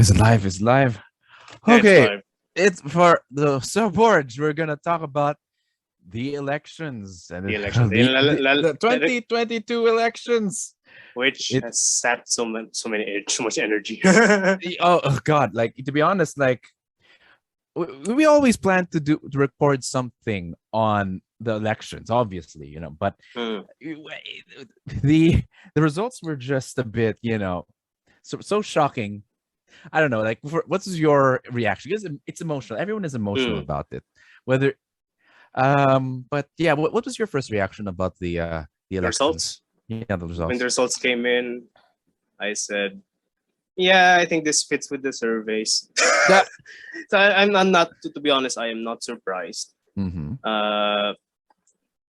It's live. It's live. It's Okay. live. It's for the subboards. We're gonna talk about the elections and The elections, the 2022 elections. which It has sapped so much energy. oh God, like to be honest, like we always plan to record something on the elections, obviously, but Mm. the the results were just a bit, so shocking. I don't know. Like, what's your reaction? Because it's emotional. Everyone is emotional Mm. about it. Whether, but yeah, what was your first reaction about the The elections? results. Yeah, the When results. the results came in, I said, "Yeah, I think this fits with the surveys." That. So I'm not. To be honest, I am not surprised. Mm-hmm. Uh,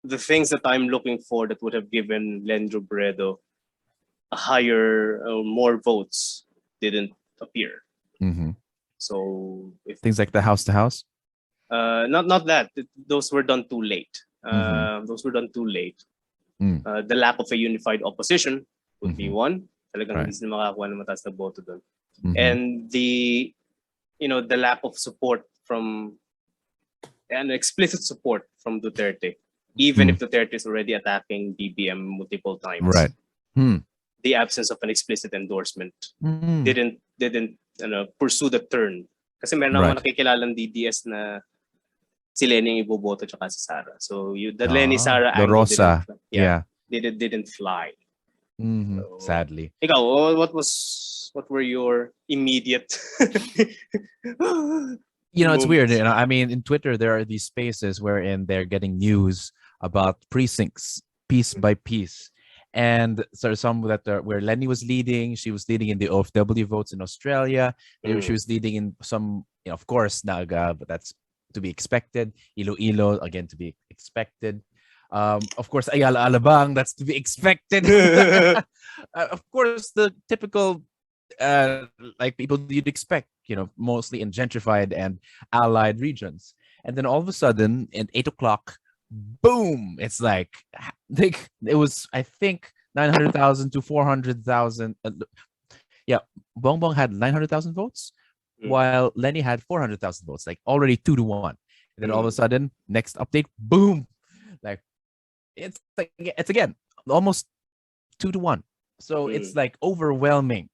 the things that I'm looking for that would have given Len Robredo a higher, more votes didn't appear. Mm-hmm. So if Things like the house to house. not that those were done too late. Mm-hmm. Those were done too late. Mm. The lack of a unified opposition would be Mm-hmm. one. Talagang hindi Right. sila makakuha ng mataas na boto doon. Mm-hmm. And the lack of support from and explicit support from Duterte, even if Duterte is already attacking BBM multiple times. Right. Hmm. The absence of an explicit endorsement Mm. didn't pursue the turn. Kasi meron Right. naman nakikilalang DDS na si Lenny iboboto tsaka si Sara. So the Lenny Sara The angle Rosa. Yeah. didn't fly. Mm-hmm. So, Sadly. ikaw, what were your immediate It's weird. moments? I mean, in Twitter, there are these spaces wherein they're getting news about precincts piece by piece. And so some where Lenny was leading, she was leading in the OFW votes in Australia. She was leading in some, of course, Naga, but that's to be expected. Iloilo, again, to be expected. Of course, Ayala Alabang, that's to be expected. Of course, the typical like people you'd expect, mostly in gentrified and allied regions. And then all of a sudden, at 8 o'clock, boom! It's like it was, I think, 900,000 to 400,000. Yeah, Bongbong had 900,000 votes, while Lenny had 400,000 votes, like already 2-1. And then all of a sudden, next update, boom! Like it's again almost 2-1. So it's like overwhelming.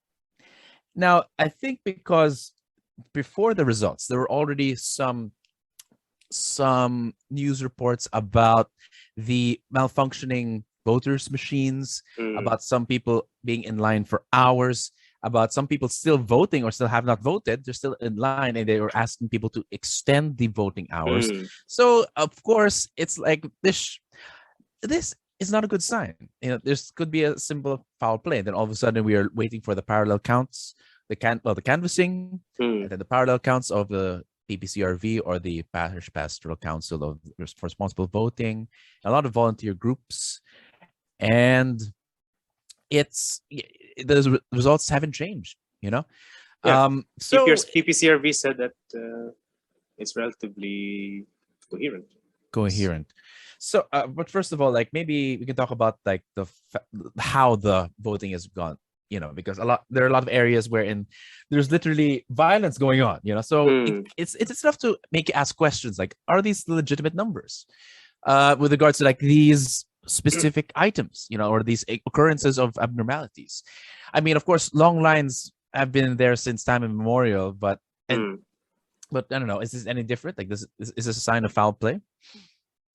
Now, I think because before the results, there were already some news reports about the malfunctioning voters' machines, about some people being in line for hours, about some people still voting or still have not voted. They're still in line and they were asking people to extend the voting hours. So, of course, it's like this is not a good sign. This could be a simple foul play. Then all of a sudden we are waiting for the parallel counts, the canvassing, and then the parallel counts of the PPCRV or the Parish Pastoral Council of Responsible Voting, a lot of volunteer groups, and the results haven't changed. Yeah. So PPCRV said that it's relatively coherent. So, but first of all, like maybe we can talk about like how the voting has gone. Because there are a lot of areas wherein there's literally violence going on. So it's enough to make you ask questions like, are these legitimate numbers? With regards to like these specific items, or these occurrences of abnormalities. I mean, of course, long lines have been there since time immemorial, but I don't know. Is this any different? Like, is this a sign of foul play?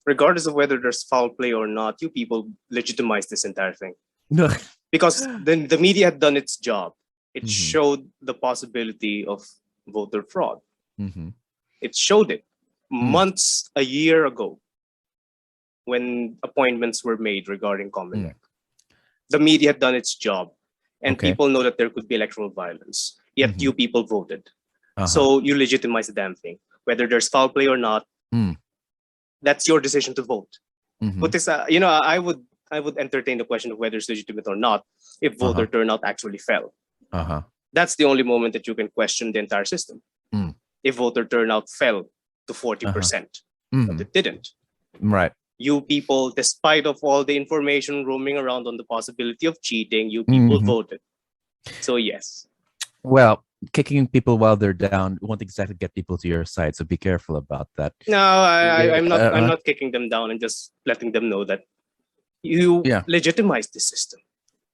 Regardless of whether there's foul play or not, you people legitimize this entire thing. Because the media had done its job. It showed the possibility of voter fraud. It showed it months, a year ago, when appointments were made regarding Comelec. The media had done its job, and people know that there could be electoral violence. Yet you people voted. So you legitimize the damn thing. Whether there's foul play or not, that's your decision to vote. But this, I would entertain the question of whether it's legitimate or not if voter turnout actually fell. That's the only moment that you can question the entire system. If voter turnout fell to 40%, but it didn't. Right. You people, despite of all the information roaming around on the possibility of cheating, you people voted. So yes. Well, kicking people while they're down won't exactly get people to your side. So be careful about that. No, I'm not. I'm not kicking them down. I'm just letting them know that you legitimize the system.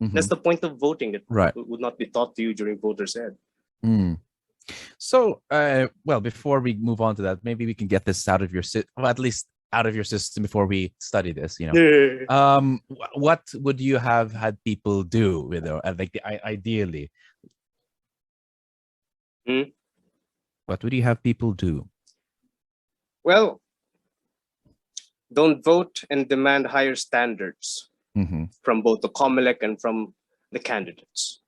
Mm-hmm. That's the point of voting. That would not be taught to you during voters' ed. Mm. So, well, before we move on to that, maybe we can get this out of your well, at least out of your system before we study this. You know, what would you have had people do with it? Like, ideally, what would you have people do? Well, don't vote and demand higher standards from both the COMELEC and from the candidates.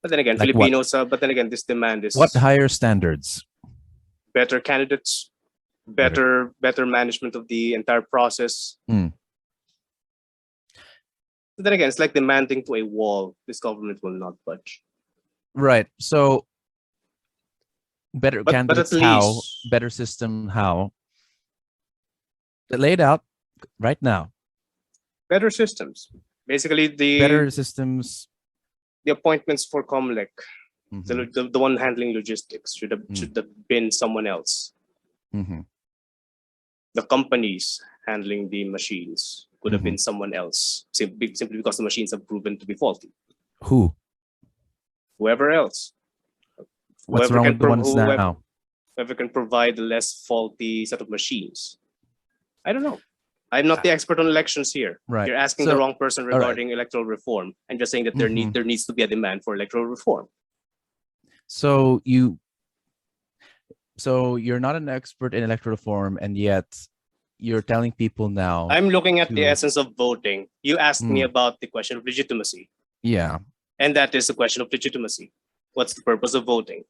But then again, like Filipinos. But then again, this demand is what higher standards? Better candidates, better management of the entire process. But then again, it's like demanding to a wall. This government will not budge. Right. So better candidates, but how? Better system, how? Laid out right now. Better systems. Basically, the better systems. The appointments for COMELEC, the one handling logistics should have been someone else. The companies handling the machines could have been someone else, simply because the machines have proven to be faulty. Who? Whoever else. What's wrong with the ones now? Whoever can provide a less faulty set of machines. I don't know. I'm not the expert on elections here. Right. You're asking the wrong person regarding electoral reform. I'm just saying that there needs to be a demand for electoral reform. So you're not an expert in electoral reform, and yet you're telling people now. I'm looking at the essence of voting. You asked me about the question of legitimacy. Yeah. And that is the question of legitimacy. What's the purpose of voting?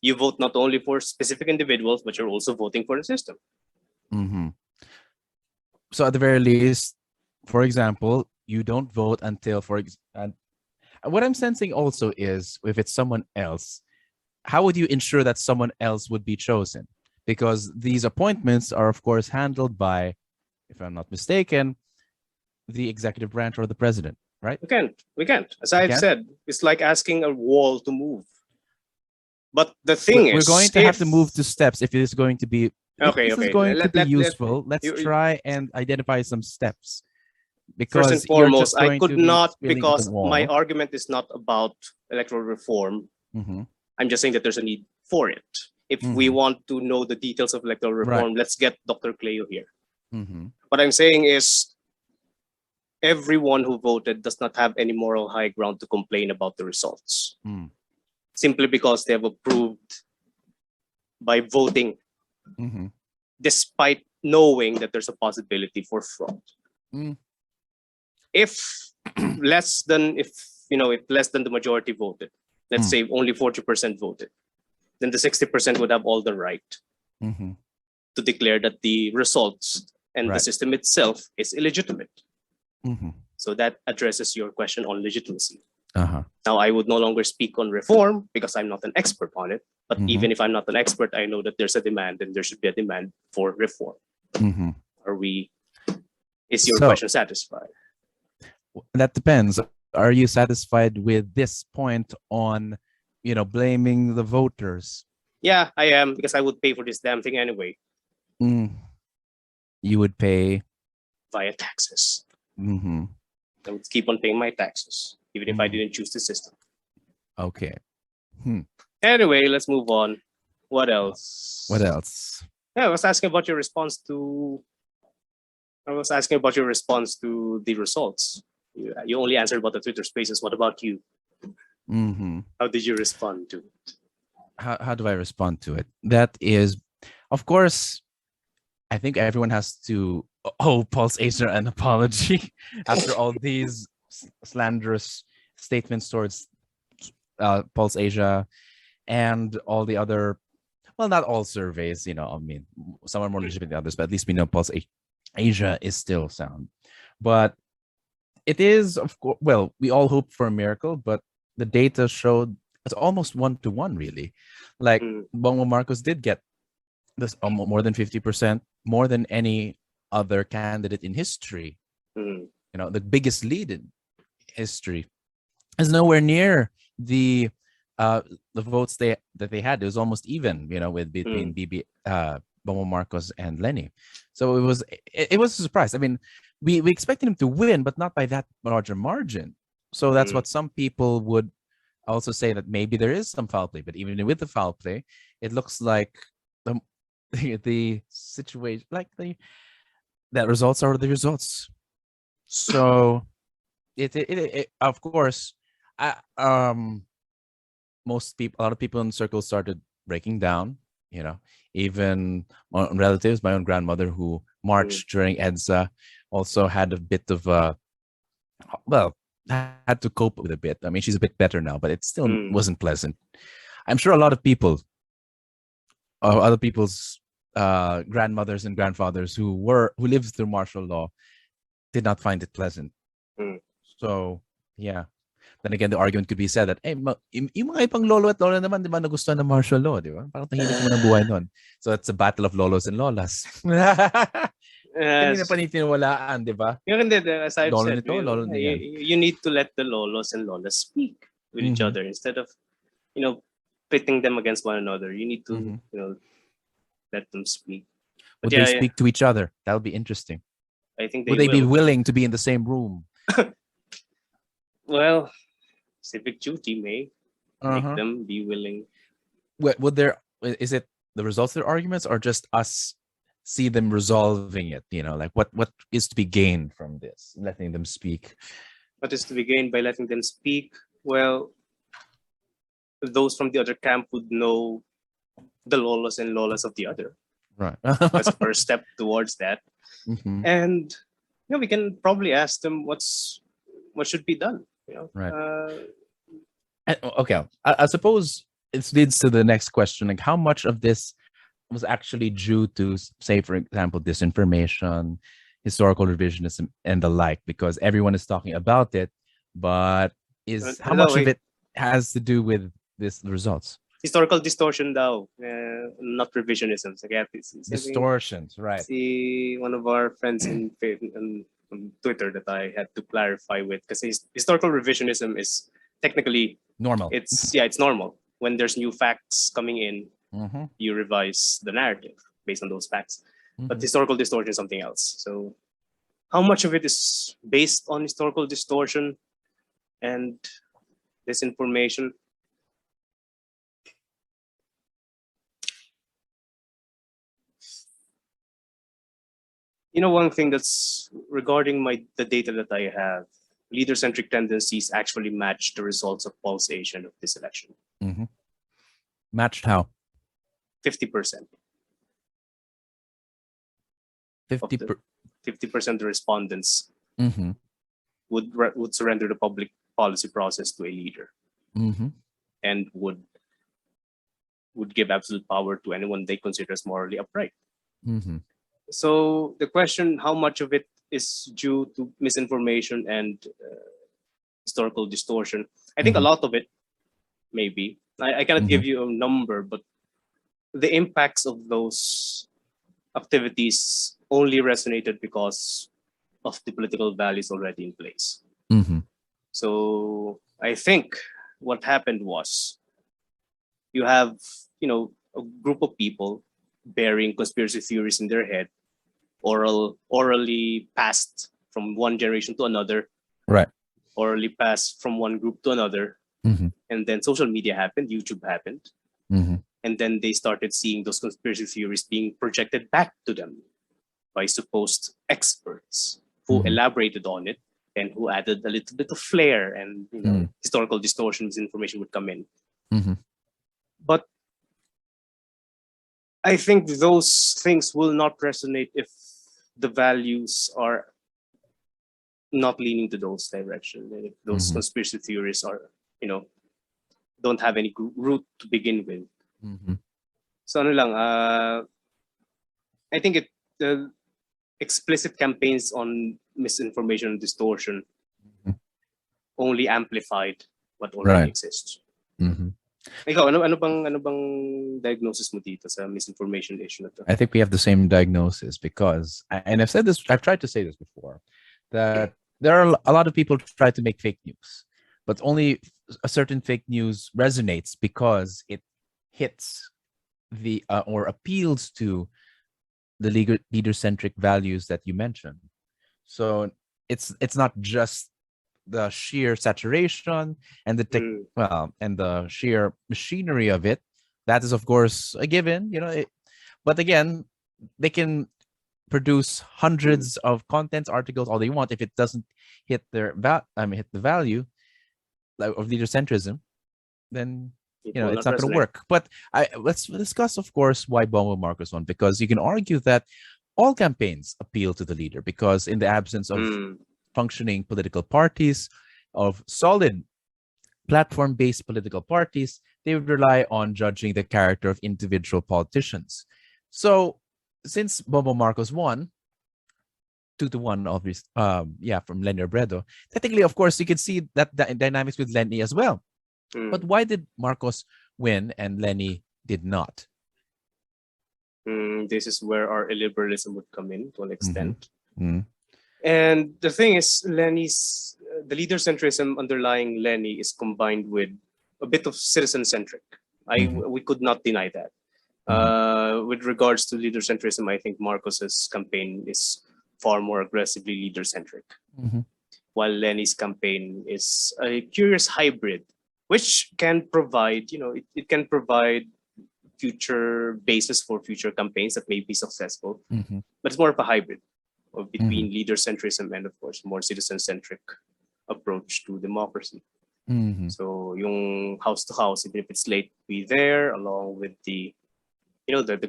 You vote not only for specific individuals, but you're also voting for the system. So at the very least, for example, you don't vote until and what I'm sensing also is if it's someone else, how would you ensure that someone else would be chosen? Because these appointments are, of course, handled by, if I'm not mistaken, the executive branch or the president, right? We can't. As I've said, it's like asking a wall to move. But the thing is, we're going to have to move to steps if it is going to be. This is going to be useful. Let's try and identify some steps. Because first and foremost, I could not, because my argument is not about electoral reform. I'm just saying that there's a need for it. If we want to know the details of electoral reform, let's get Dr. Cleo here. What I'm saying is everyone who voted does not have any moral high ground to complain about the results. Simply because they have approved by voting. Despite knowing that there's a possibility for fraud. If less than the majority voted, let's say only 40% voted, then the 60% would have all the right to declare that the results and the system itself is illegitimate. So that addresses your question on legitimacy. Now, I would no longer speak on reform because I'm not an expert on it. But even if I'm not an expert, I know that there's a demand and there should be a demand for reform. Is your question satisfied? That depends. Are you satisfied with this point on, blaming the voters? Yeah, I am, because I would pay for this damn thing anyway. You would pay? Via taxes. I would keep on paying my taxes, even if I didn't choose the system. Okay. Anyway, let's move on. What else? Yeah, I was asking about your response to the results. You only answered about the Twitter Spaces. What about you? How did you respond to it? How do I respond to it? That is, of course, I think everyone has to owe Pulse Asia an apology after all these slanderous statements towards Pulse Asia and all the other, well, not all surveys, some are more legitimate than others, but at least we know Pulse Asia is still sound. But it is, of course, well, we all hope for a miracle, but the data showed it's almost 1-to-1, really. Like Bongo Marcos did get this more than 50%, more than any other candidate in history. The biggest lead in history is nowhere near the the votes that they had, it was almost even, with between Bongbong Marcos and Lenny. So it was a surprise. I mean, we expected him to win, but not by that larger margin. So that's what some people would also say, that maybe there is some foul play. But even with the foul play, it looks like the situation, like that results are the results. So it of course, most people, a lot of people in circles started breaking down. Even my own relatives, my own grandmother who marched during EDSA, also had a bit of had to cope with a bit. I mean, she's a bit better now, but it still wasn't pleasant. I'm sure a lot of people, other people's grandmothers and grandfathers who lived through martial law, did not find it pleasant. So yeah. Then again, the argument could be said that, yung mga ibang lolo at lola naman, di ba, nagustuhan ng martial law, di ba? Parang tahimik naman ang buhay nun. So it's a battle of lolos and lolas. Kanina pa nitiniwalaan, di ba? As I've Lolo said, nito, lolo niyan. you need to let the lolos and lolas speak with each other instead of, pitting them against one another. You need to, let them speak. Would they speak to each other? That would be interesting. I think would they be willing to be in the same room? Well, civic duty may make them be willing. Is it the results of their arguments, or just us see them resolving it? Like what is to be gained from this, letting them speak? What is to be gained by letting them speak? Well, those from the other camp would know the lolos and lolas of the other. Right. That's the first step towards that. And we can probably ask them what should be done. Right. Okay. I suppose it leads to the next question. Like, how much of this was actually due to, say, for example, disinformation, historical revisionism, and the like? Because everyone is talking about it, but how much of it has to do with the results? Historical distortion daw, not revisionism. Distortions, right. See, one of our friends on Twitter that I had to clarify with, because historical revisionism is technically normal. It's normal. When there's new facts coming in, you revise the narrative based on those facts. But historical distortion is something else. So how much of it is based on historical distortion and disinformation? One thing that's regarding the data that I have, leader-centric tendencies actually match the results of pulsation of this election. Matched how? 50%. 50% of the respondents would surrender the public policy process to a leader, and would give absolute power to anyone they consider as morally upright. So the question, how much of it is due to misinformation and historical distortion? I think a lot of it, maybe. I cannot give you a number, but the impacts of those activities only resonated because of the political values already in place. So I think what happened was, you have, a group of people bearing conspiracy theories in their head, orally passed from one generation to another, right? Orally passed from one group to another, and then social media happened, YouTube happened, and then they started seeing those conspiracy theories being projected back to them by supposed experts who elaborated on it and who added a little bit of flair, and historical distortion, misinformation would come in. But I think those things will not resonate if the values are not leaning to those directions. And if those conspiracy theories are, don't have any root to begin with. So I think the explicit campaigns on misinformation and distortion only amplified what already exists. Ikaw, ano bang diagnosis mo dito sa misinformation issue na to? I think we have the same diagnosis, because, and I've tried to say this before, that there are a lot of people try to make fake news, but only a certain fake news resonates because it hits the or appeals to the leader-centric values that you mentioned. So it's not just the sheer saturation and the and the sheer machinery of it. That is, of course, a given. But again, they can produce hundreds of contents, articles, all they want. If it doesn't hit hit the value of leader centrism, then it's not going to work. But let's discuss, of course, why Bongbong Marcos won, because you can argue that all campaigns appeal to the leader, because in the absence of functioning political parties, of solid platform-based political parties, they would rely on judging the character of individual politicians. So since Bongbong Marcos won 2-1, obviously, from Lenny Robredo, technically, of course, you can see that dynamics with Lenny as well. But why did Marcos win and Lenny did not? This is where our illiberalism would come in to an extent. And the thing is, the leader centrism underlying Lenny is combined with a bit of citizen centric. We could not deny that. With regards to leader centrism, I think Marcos's campaign is far more aggressively leader centric, while Lenny's campaign is a curious hybrid, which can provide, it can provide future basis for future campaigns that may be successful, but it's more of a hybrid between leader centrism and, of course, more citizen centric approach to democracy. So yung house to house, even if it's late, be there along with the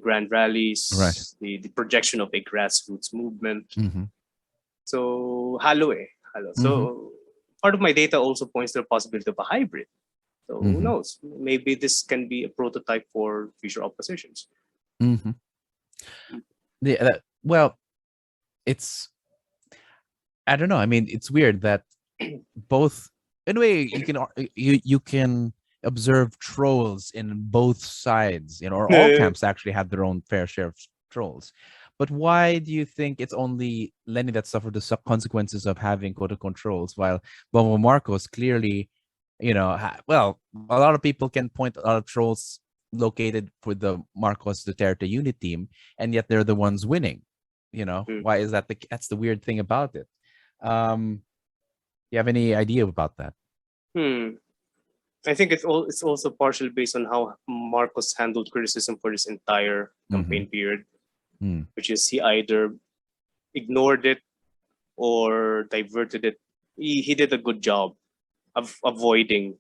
grand rallies, the projection of a grassroots movement. So halo. So part of my data also points to the possibility of a hybrid. So who knows? Maybe this can be a prototype for future oppositions. Well, it's, I don't know. I mean, it's weird that both, in a way, you can observe trolls in both sides, or all camps actually had their own fair share of trolls. But why do you think it's only Lenny that suffered the consequences of having quote-unquote trolls, while Bongbong Marcos clearly, well, a lot of people can point a lot of trolls located for the Marcos Duterte unit team, and yet they're the ones winning. Why is that? That's the weird thing about it. You have any idea about that? I think it's also partially based on how Marcos handled criticism for this entire campaign period, which is he either ignored it or diverted it. He did a good job of avoiding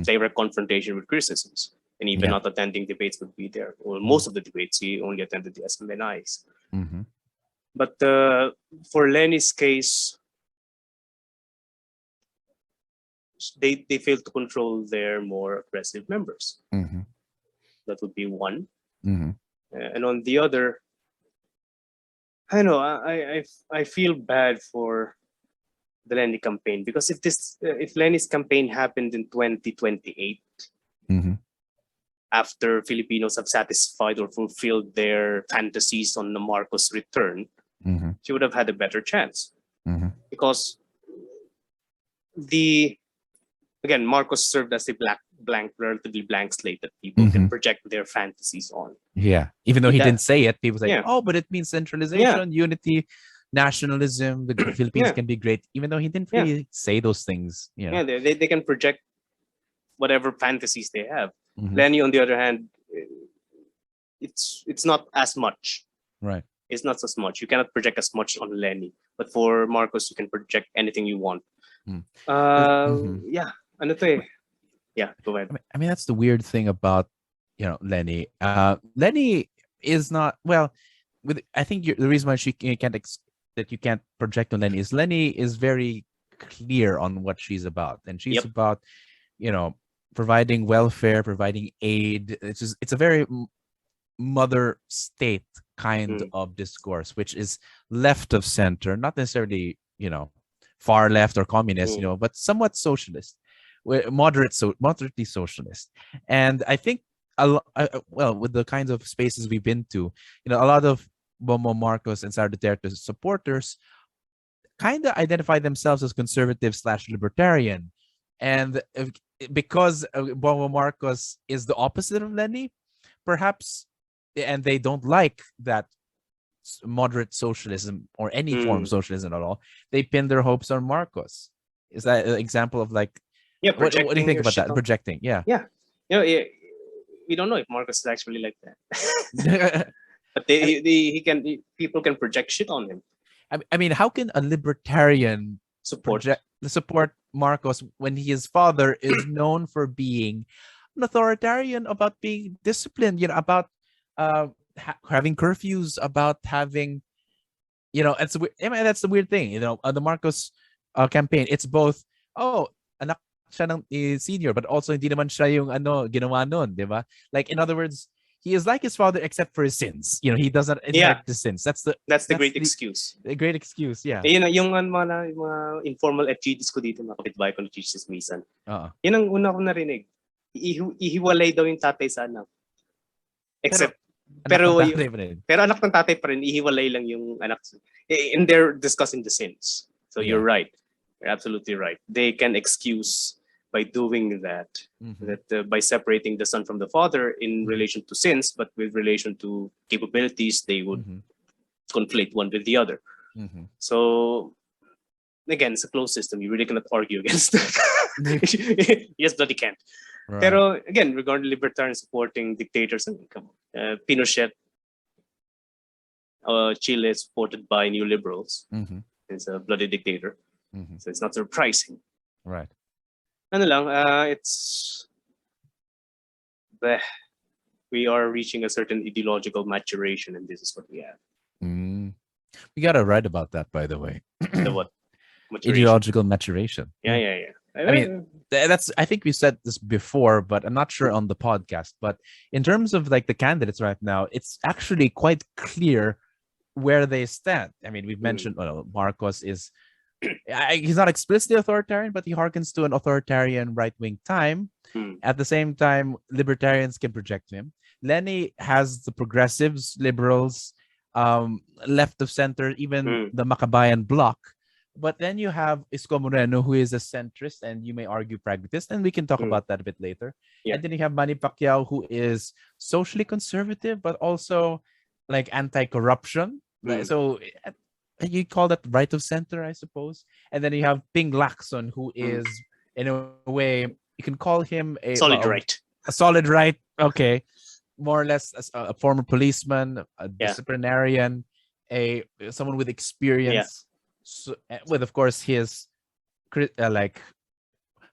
direct confrontation with criticisms, and even not attending debates would be there. Well, most of the debates, he only attended the SMNIs. But for Lenny's case, they failed to control their more aggressive members. That would be one. And on the other, I know I feel bad for the Lenny campaign, because if Lenny's campaign happened in 2028, after Filipinos have satisfied or fulfilled their fantasies on the Marcos return, she would have had a better chance, because again, Marcos served as a relatively blank slate that people can project their fantasies on. Yeah, even though he didn't say it, people say, "Oh, but it means centralization, unity, nationalism. The Philippines can be great," even though he didn't really say those things. Yeah, they can project whatever fantasies they have. Lenny, on the other hand, it's not as much. Right. It's not as much. You cannot project as much on Lenny, but for Marcos, you can project anything you want. Ano to eh? Yeah, go ahead. I mean, that's the weird thing about Lenny. Lenny is not, well, I think the reason why you can't project on Lenny is Lenny is very clear on what she's about, and she's about providing welfare, providing aid. It's a very mother state kind of discourse, which is left of center, not necessarily far left or communist, but somewhat socialist, moderately socialist. And I think with the kinds of spaces we've been to, a lot of Bongbong Marcos and Sara Duterte supporters kind of identify themselves as conservative / libertarian, And because Bongbong Marcos is the opposite of Lenny, perhaps, and they don't like that moderate socialism or any form of socialism at all, they pin their hopes on Marcos. Is that an example of like, Yeah, what do you projecting think your about shit that? on. Projecting, yeah. Yeah. We don't know if Marcos is actually like that. But people can project shit on him. I mean, how can a libertarian support Marcos when his father is known for being an authoritarian, about being disciplined, about having curfews, about having, it's I mean, that's the weird thing, the Marcos campaign. It's both, anak siya ng senior, but also hindi naman siya yung ginawa nun, di ba? Like, in other words, he is like his father except for his sins. He doesn't inherit the sins. That's the great excuse. A great excuse, yeah. Yung mga informal FGDs ko dito, mga kapitbahay ko na chismisan. Yun ang una ko narinig. Ihiwalay daw yung tatay sa anak. Except, pero anak ng tatay pa rin, ihiwalay lang yung anak. And they're discussing the sins. So you're right. You're absolutely right. They can excuse by doing that, by separating the son from the father in relation to sins, but with relation to capabilities, they would conflate one with the other. So again, it's a closed system. You really cannot argue against that. You just bloody can't. Right. Pero again, regarding libertarian supporting dictators, come on, Pinochet, Chile is supported by neoliberals. It's a bloody dictator. So it's not surprising. Right. It's we are reaching a certain ideological maturation, and this is what we have. We got to write about that, by the way. The what? Maturation. Ideological maturation. Yeah. I mean, I think we said this before, but I'm not sure on the podcast. But in terms of like the candidates right now, it's actually quite clear where they stand. I mean, we've mentioned Marcos is. He's not explicitly authoritarian, but he harkens to an authoritarian right-wing time. At the same time, libertarians can project him. Lenny has the progressives, liberals, left of center, even the Makabayan bloc. But then you have Isko Moreno, who is a centrist, and you may argue pragmatist, and we can talk about that a bit later. Yeah. And then you have Manny Pacquiao, who is socially conservative, but also like anti-corruption. So you call that right of center, I suppose. And then you have Ping Lacson, who is, in a way, you can call him a solid right. A solid right, okay. More or less a former policeman, a disciplinarian, someone with experience, with, of course, his, like,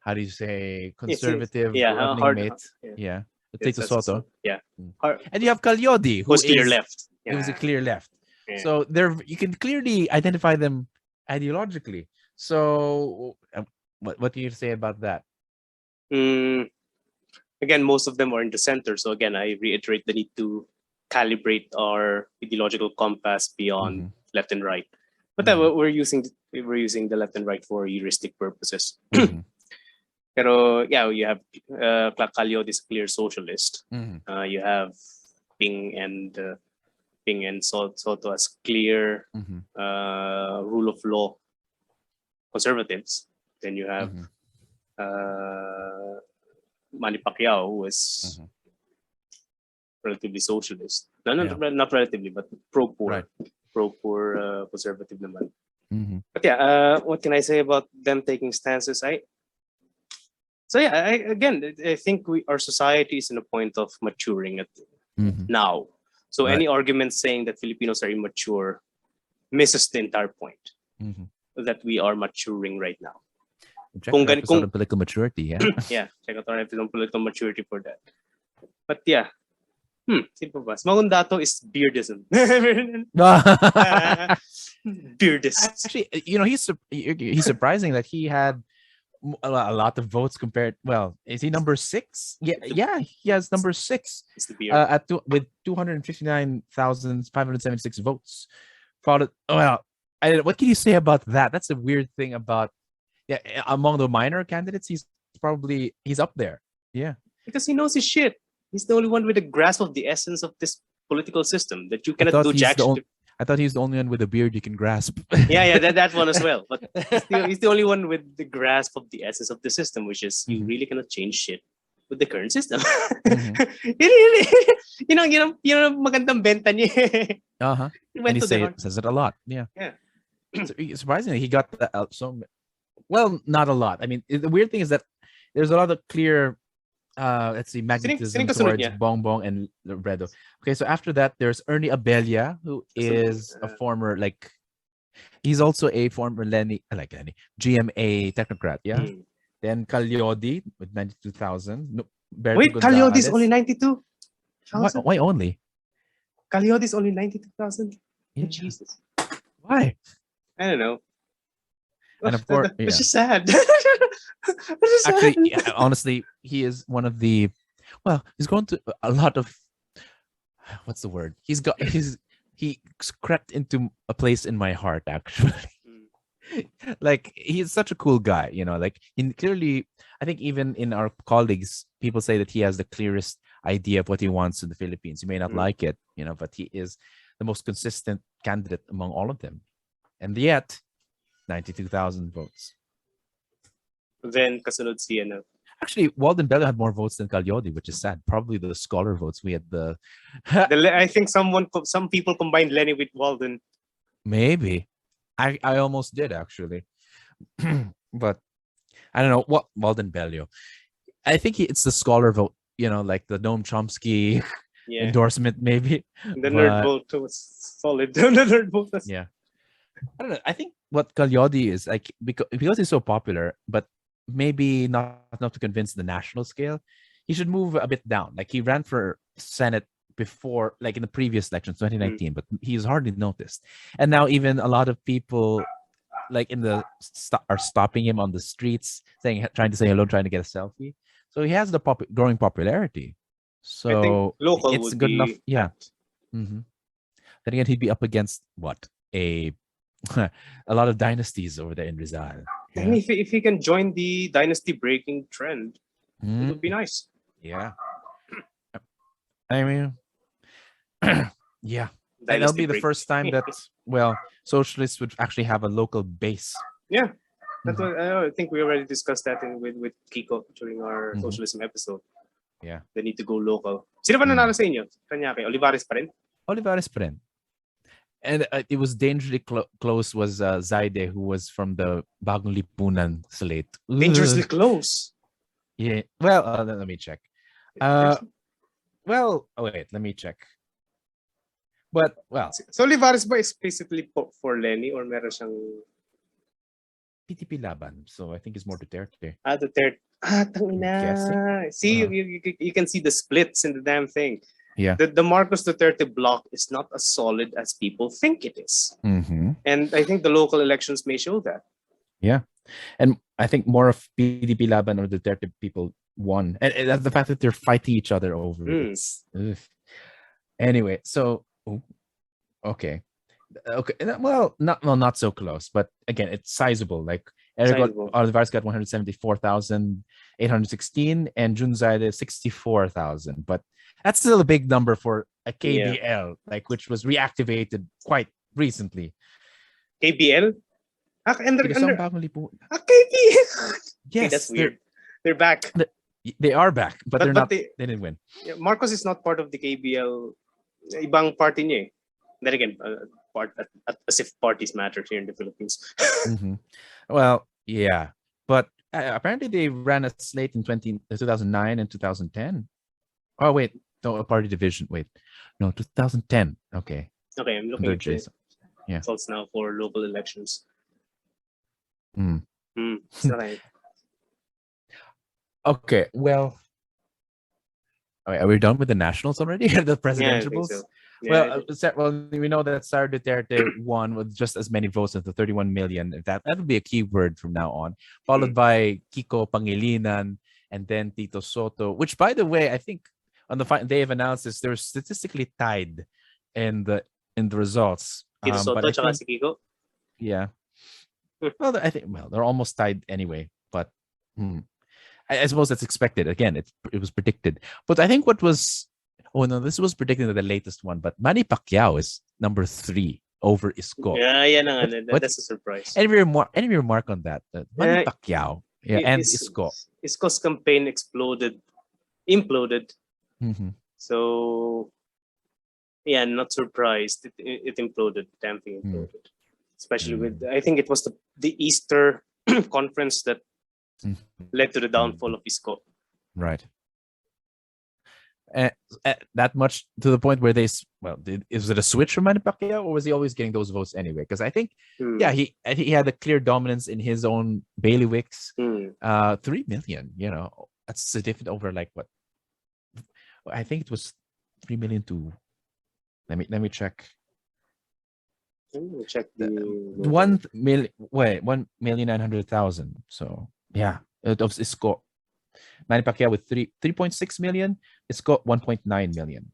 how do you say, conservative running mate. Yeah. Tito Soto. Yeah. And you have Calyodi, who was clear left. It was a clear left. So you can clearly identify them ideologically. So what do you say about that? Again, most of them are in the center. So again, I reiterate the need to calibrate our ideological compass beyond left and right. But we're using the left and right for heuristic purposes. Pero you have Calyodi is a clear socialist. You have Ping and Soto as clear rule of law conservatives. Then you have Manny Pacquiao, who is relatively socialist. Not relatively, but pro-poor. Pro-poor conservative naman. But what can I say about them taking stances? I think our society is in a point of maturing now. So any argument saying that Filipinos are immature misses the entire point that we are maturing right now. Check out episode of political maturity, yeah. Check out our episode on political maturity for that. But Magundato is beardism. Beardist. Actually, he's surprising that he had a lot of votes compared. Well, is he number 6? Yeah, he has number 6 with 259,576 votes. What can you say about that? That's a weird thing about among the minor candidates, he's up there. Yeah, because he knows his shit. He's the only one with a grasp of the essence of this political system that you cannot do jack shit. I thought he was the only one with a beard you can grasp. Yeah, that one as well. But he's the only one with the grasp of the essence of the system, which is you really cannot change shit with the current system. Magandang benta niya. Uh-huh. He And went he to the heart. says it a lot. Yeah. Yeah. Surprisingly, he got that out well, not a lot. I mean, the weird thing is that there's a lot of clear let's see, magnetism towards Bongbong and Robredo. Okay, so after that, there's Ernie Abella, who is a former, like, he's also a former GMA technocrat, yeah? Then Calyodi with 92,000. No, wait, Calyodi is only 92? Why only? Calyodi is only 92,000? Yeah. Jesus. Why? I don't know. And of course, it's just sad. Actually, yeah, honestly, he is one of the, well, he's going to a lot of, what's the word? He crept into a place in my heart, actually. Like, he's such a cool guy, like, clearly, I think even in our colleagues, people say that he has the clearest idea of what he wants in the Philippines. You may not like it, but he is the most consistent candidate among all of them. And yet, 92,000 votes. Then kasunod si ano. Actually, Walden Bello had more votes than Calyodi, which is sad. Probably the scholar votes. We had I think some people combined Lenny with Walden. Maybe. I almost did, actually. But I don't know what Walden Bello. I think it's the scholar vote, like the Noam Chomsky endorsement, maybe. The nerd vote was solid. The nerd vote was... Yeah. I don't know. I think what Calyodi is, like, because he's so popular, but maybe not enough to convince the national scale, he should move a bit down. Like, he ran for Senate before, like in the previous election, 2019, but he's hardly noticed. And now even a lot of people, like, are stopping him on the streets, trying to say hello, trying to get a selfie. So he has the growing popularity. So I think local it's would good be enough. Yeah. Then again, he'd be up against what? A lot of dynasties over there in Rizal. Yeah? And if he can join the dynasty breaking trend, it would be nice. Yeah. I mean, yeah. Dynasty and that'll be the first time that, socialists would actually have a local base. Yeah. That's what, I think we already discussed that with Kiko during our socialism episode. Yeah. They need to go local. Sino ba nanalo sa inyo? Kanyake, Olivares pa rin? Olivares pa rin. And it was dangerously close was Zaide, who was from the Bagong Lipunan slate. Dangerously close? Yeah. Well, let me check. Wait, let me check. But, so Olivares ba is basically for Lenny or meron siyang... PTP Laban. So I think it's more Duterte. Duterte. Tangina. See, you can see the splits in the damn thing. Yeah. The Marcos Duterte bloc is not as solid as people think it is. And I think the local elections may show that. Yeah. And I think more of PDP Laban or Duterte people won. And the fact that they're fighting each other over it. Anyway, so, okay. Okay. Well, not so close, but again, it's sizable. Like, Olivares got 174,816 and Jun Zaide 64,000. But that's still a big number for a KBL, like, which was reactivated quite recently. KBL? KBL. Yes, that's weird. They're back. They are back, but they're not. They didn't win. Marcos is not part of the KBL. Ibang party niya eh. Then again, as if parties matter here in the Philippines. Well, yeah, but apparently they ran a slate in 2009 and 2010. Oh wait, no, a party division. Wait, no, 2010. Okay. Okay, I'm looking at the results now for local elections. Okay, well, are we done with the nationals already? The presidentials? Yeah, well, we know that Sara Duterte won with just as many votes as the 31 million. That would be a key word from now on, followed by Kiko Pangilinan and then Tito Soto, which, by the way, I think on the day of analysis, they're statistically tied in the results. Tito Soto and si Kiko? Yeah. Well, I think they're almost tied anyway, but I suppose that's expected. Again, it was predicted. But I think this was predicted in the latest one, but Manny Pacquiao is number 3 over Isko. That's a surprise. Any remark on that? Manny Pacquiao, and Isko. Isko's campaign imploded. Mm-hmm. So not surprised. It imploded. Damn thing imploded. Especially with, I think it was the Easter conference that led to the downfall of Isko. Right. That much to the point where is it a switch from Manny Pacquiao, or was he always getting those votes anyway? Because I think he had a clear dominance in his own bailiwicks. 3 million, that's significant over like what? I think it was 3 million to. Let me check. Check the 1,900,000. So yeah, it was Isko. Manny Pacquiao with 3.6 million. It's got 1.9 million.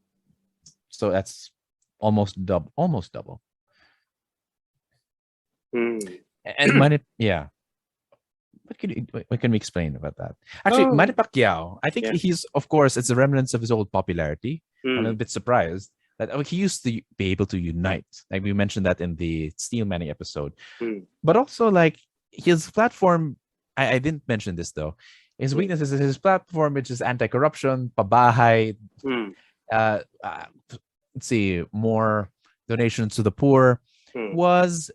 So that's almost double. And Manny, What can we explain about that? Actually, Manny Pacquiao, I think he's, of course, it's a remnants of his old popularity. I'm a bit surprised that he used to be able to unite. Like we mentioned that in the Steel Manny episode. But also, like, his platform, I didn't mention this though. His weakness is his platform, which is anti-corruption, pabahay, let's see, more donations to the poor, was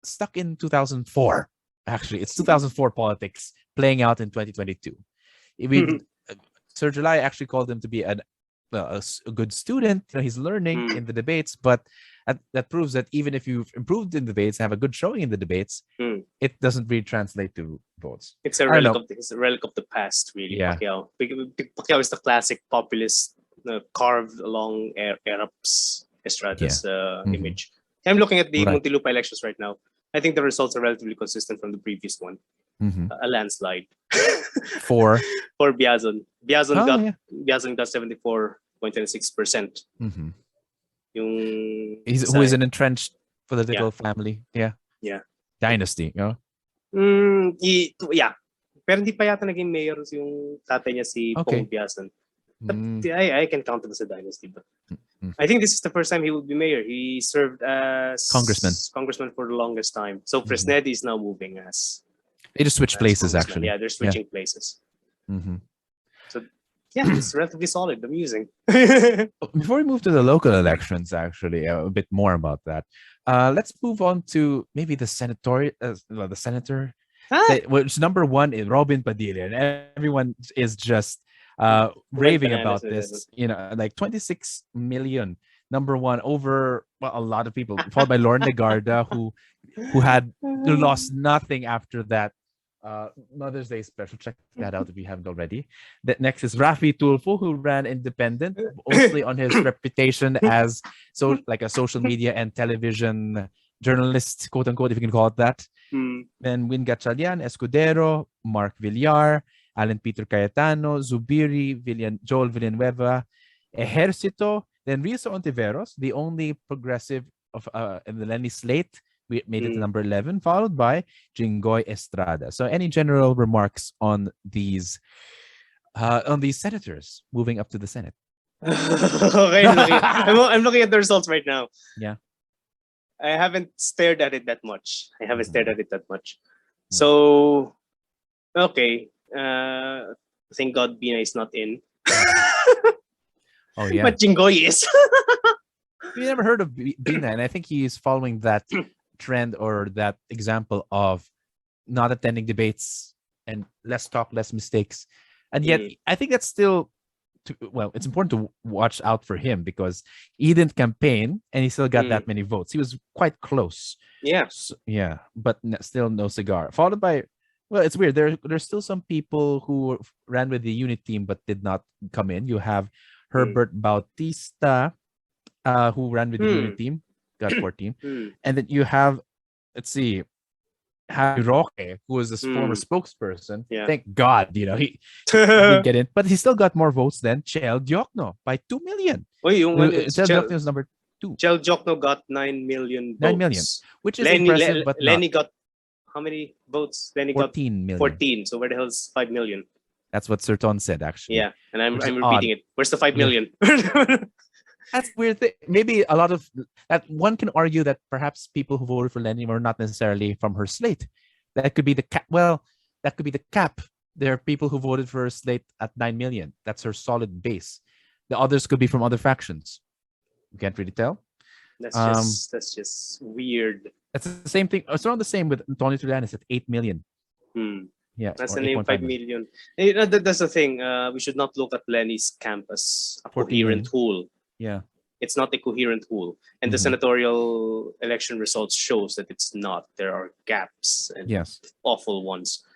stuck in 2004. Actually, it's 2004 politics playing out in 2022. Sir July actually called him to be a good student. He's learning in the debates, but that proves that even if you've improved in debates, have a good showing in the debates, it doesn't really translate to votes. It's a relic of the past, really. Yeah. Pacquiao is the classic populist carved along Erap's Estrada's image. I'm looking at the Muntinlupa elections right now. I think the results are relatively consistent from the previous one. A landslide for Biazon. Biazon got 74.26%. Who is an entrenched political family. Yeah. Dynasty, Pero hindi pa yata naging mayor yung tatay niya si Pong Biazon. But I can count it as a dynasty. But I think this is the first time he will be mayor. He served as congressman for the longest time. So Fresnedi is now moving as. They just switch places, actually. Yeah, they're switching places. So it's relatively solid, amusing. Before we move to the local elections, actually, a bit more about that. Let's move on to maybe the senator, which number one is Robin Padilla, and everyone is just raving about this. Like 26 million, number one, over a lot of people, followed by Lauren Legarda, who lost nothing after that Mother's Day special. Check that out if you haven't already. That next is Rafi Tulfo, who ran independent, mostly on his reputation as like a social media and television journalist, quote unquote, if you can call it that. Then Win Gatchalian, Escudero, Mark Villar, Alan Peter Cayetano, Zubiri, Joel Villanueva, Ejercito, then Risa Ontiveros, the only progressive of in the Lenny slate. We made it to number 11, followed by Jinggoy Estrada. So any general remarks on these senators moving up to the Senate? Okay, I'm looking at the results right now. Yeah. I haven't stared at it that much. So, okay. Thank God Bina is not in. Oh, yeah. But Jinggoy is. We never heard of Bina, and I think he's following that trend or that example of not attending debates and less talk, less mistakes. And yet, I think that's still, it's important to watch out for him because he didn't campaign and he still got that many votes. He was quite close. Yeah. So, but still no cigar. Followed by, it's weird. There's still some people who ran with the unit team but did not come in. You have Herbert Bautista, who ran with the unit team, got 14. And then you have, let's see, Harry Roque, who was this former spokesperson. Thank God, he didn't get in. But he still got more votes than Chel Diokno by 2 million. Chel Diokno is number 2. Chel Diokno got 9 million votes. 9 million, which is impressive, but Lenny got how many votes? Lenny 14 million. 14. So where the hell is 5 million? That's what Sir Ton said, actually. Yeah, and I'm repeating it. Where's the 5 million? That's weird thing. Maybe a lot of that one can argue that perhaps people who voted for Lenny were not necessarily from her slate. That could be the cap. Well, that could be the cap. There are people who voted for her slate at 9 million. That's her solid base. The others could be from other factions. You can't really tell. That's just weird. That's the same thing. It's around the same with Tony Trillanes at 8 million. Yeah, that's or the name 5 million. That's the thing. We should not look at Lenny's camp as a coherent whole. Yeah. It's not a coherent whole. And the senatorial election results shows that it's not. There are gaps and awful ones at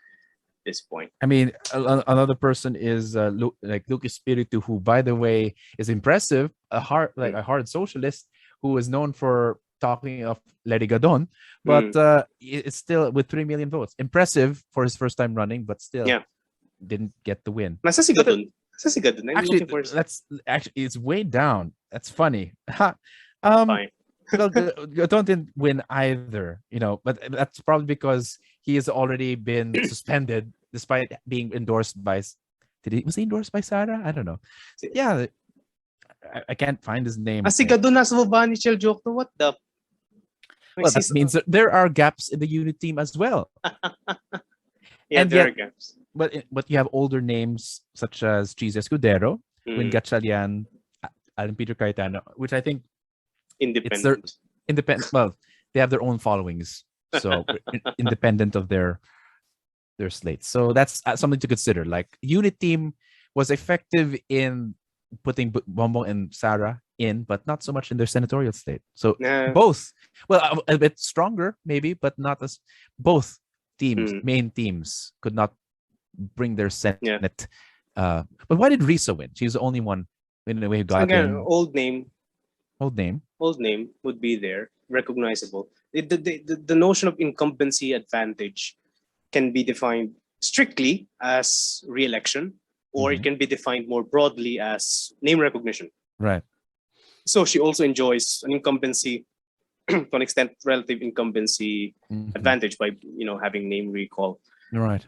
this point. I mean, another person is like Lucas Espiritu, who, by the way, is impressive. A hard socialist who is known for talking of Larry Gadon, but it's still with 3 million votes. Impressive for his first time running, but still didn't get the win. Nasa si Gadon? Actually, it's way down. That's funny. Fine. Well, Gadon didn't win either, but that's probably because he has already been suspended despite being endorsed by. Was he endorsed by Sara? I don't know. Yeah, I can't find his name. Si Gadon nasa baba ni Chel Jokno. What the? Well, that means that there are gaps in the unit team as well. There are gaps. But you have older names such as Cheese Escudero, Win Gatchalian, Alan Peter Cayetano, which I think independent. Well, they have their own followings, so independent of their slates. So that's something to consider. Like unit team was effective in putting Bongbong and Sara in, but not so much in their senatorial slate. So both, well, a bit stronger maybe, but not as both teams, main teams, could not bring their Senate. But why did Risa win? She's the only one in a way who got in. Old name would be there, recognizable. The notion of incumbency advantage can be defined strictly as re-election, or it can be defined more broadly as name recognition. Right. So she also enjoys an incumbency, to an extent, relative incumbency advantage by having name recall. Right.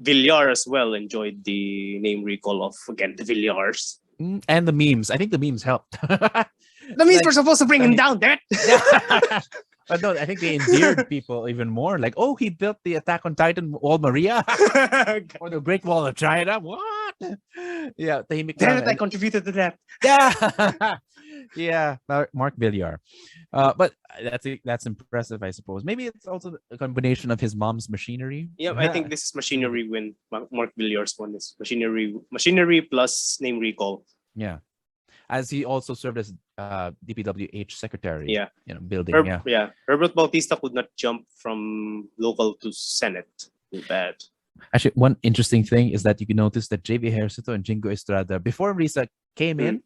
Villar as well enjoyed the name recall of, again, the Villars. And the memes. I think the memes helped. The memes were supposed to bring him down, damn it. But no, I think they endeared people even more. Like, oh, he built the Attack on Titan Wall Maria or the Great Wall of China. What? Yeah, damn it, I contributed to that. Yeah. Yeah, Mark Villar. But that's impressive, I suppose. Maybe it's also a combination of his mom's machinery. Yeah, I think this is machinery when Mark Villar's one is machinery plus name recall. Yeah, as he also served as DPWH secretary. Yeah, building. Herbert Bautista could not jump from local to Senate. Too bad. Actually, one interesting thing is that you can notice that JV Ejercito and Jingo Estrada, before Risa came in,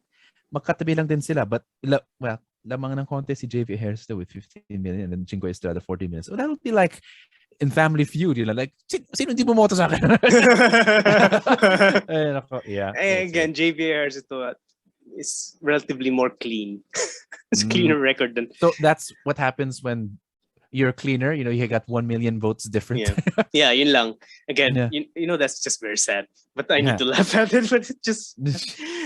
magkatabi lang din sila. But, lamang ng konti si JV Ejercito with 15 million and then Jingo Estrada 40 million. So that would be like in Family Feud, like, sino hindi bumoto sa akin? Yeah. Again, JV Ejercito is relatively more clean. It's a cleaner record than. So that's what happens when you're cleaner. You got 1 million votes different. Yeah, yun lang. Again, that's just very sad. But I need to laugh at it. But it's just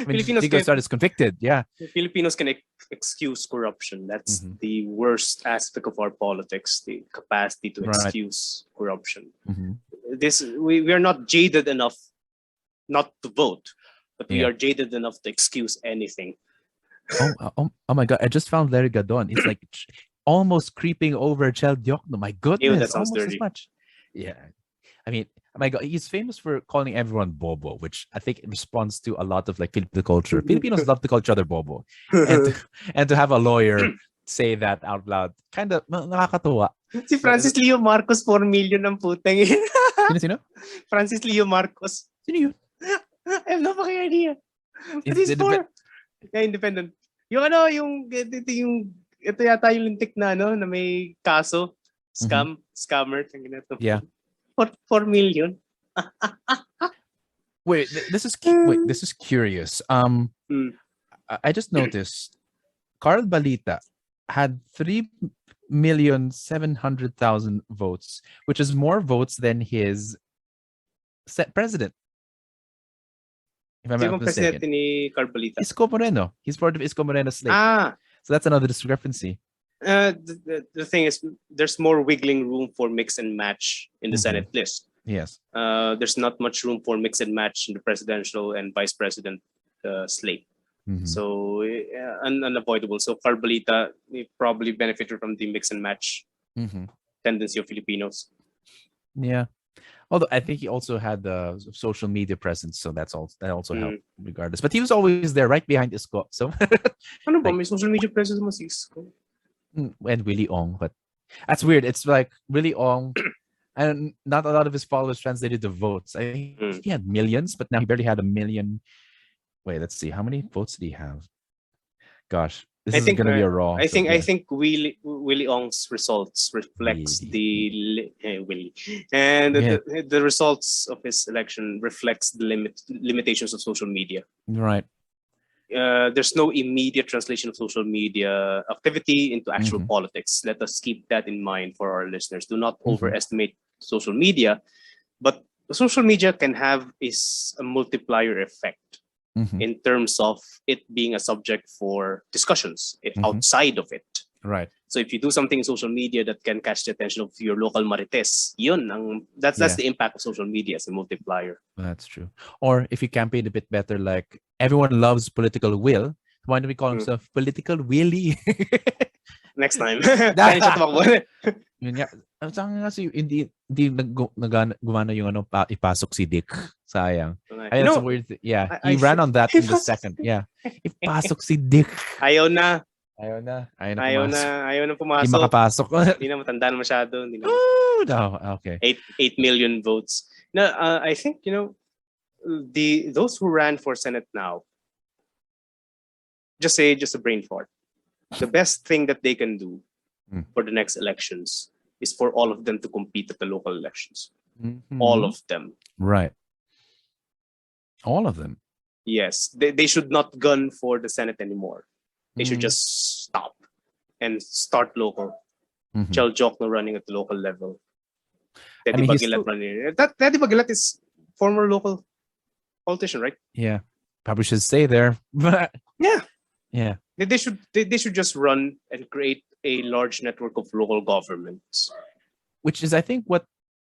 Filipinos is convicted. Yeah, Filipinos can excuse corruption. That's the worst aspect of our politics: the capacity to excuse corruption. We are not jaded enough not to vote, but we are jaded enough to excuse anything. Oh my God! I just found Larry Gadon. It's like almost creeping over Chel Diokno. My goodness, ew, that sounds almost dirty. as much. Yeah, I mean, oh my God, he's famous for calling everyone Bobo, which I think responds to a lot of like Filipino culture. Filipinos love to call each other Bobo, and to have a lawyer say that out loud, kind of nakakatuwa. Si Francis Leo Marcos 4 million ang putang. Sino? Francis Leo Marcos. Sino yun? I have no fucking idea. But he's for independent. Yung ito yata yung lintik na na may kaso, scammer, yeah, 4 million. Wait, this is curious. I just noticed Carl Balita had 3,700,000 votes, which is more votes than his president. if I'm Sino not bang presidente mistaken. ni Carbalita? Isko Moreno. He's part of Isko Moreno's slate. Ah, So that's another discrepancy. the thing is, there's more wiggling room for mix and match in the Senate list. Yes. There's not much room for mix and match in the presidential and vice president slate. So unavoidable. So Carbalita probably benefited from the mix and match tendency of Filipinos. Yeah. Although I think he also had the social media presence, so that also helped regardless. But he was always there, right behind Isko. So ano ba, may social media presence mo si Isko? And Willie Ong, but that's weird. It's like Willie Ong, and not a lot of his followers translated the votes. I think he had millions, but now he barely had 1 million. Wait, let's see. How many votes did he have? Gosh, this is gonna be a raw. I think Willie Ong's results reflects Willie and the results of his election reflects the limitations of social media. Right. There's no immediate translation of social media activity into actual politics. Let us keep that in mind for our listeners. Do not overestimate social media, but social media can have is a multiplier effect. In terms of it being a subject for discussions outside of it. Right. So if you do something in social media that can catch the attention of your local marites, that's the impact of social media as a multiplier. That's true. Or if you campaign a bit better, like everyone loves political will, why do we call himself political willy? Next time. Kaya siya tumakbo. Yun nga. Saan nga kasi hindi gumana yung ipasok si Dick. Sayang. That's a weird thing. Yeah. He ran on that in the second. Yeah. Ipasok si Dick. Ayaw na pumasok. Hindi makapasok. Hindi na matanda na masyado. No. Okay. 8 million votes. No, I think, those who ran for Senate now, just a brain fart. The best thing that they can do for the next elections is for all of them to compete at the local elections. All of them. Right. All of them. Yes. They should not gun for the Senate anymore. They should just stop and start local. Chel Jokno running at the local level. Teddy Bagilat running. Teddy Bagilat is former local politician, right? Yeah. Probably should stay there. Yeah. Yeah. They should just run and create a large network of local governments. Which is, I think,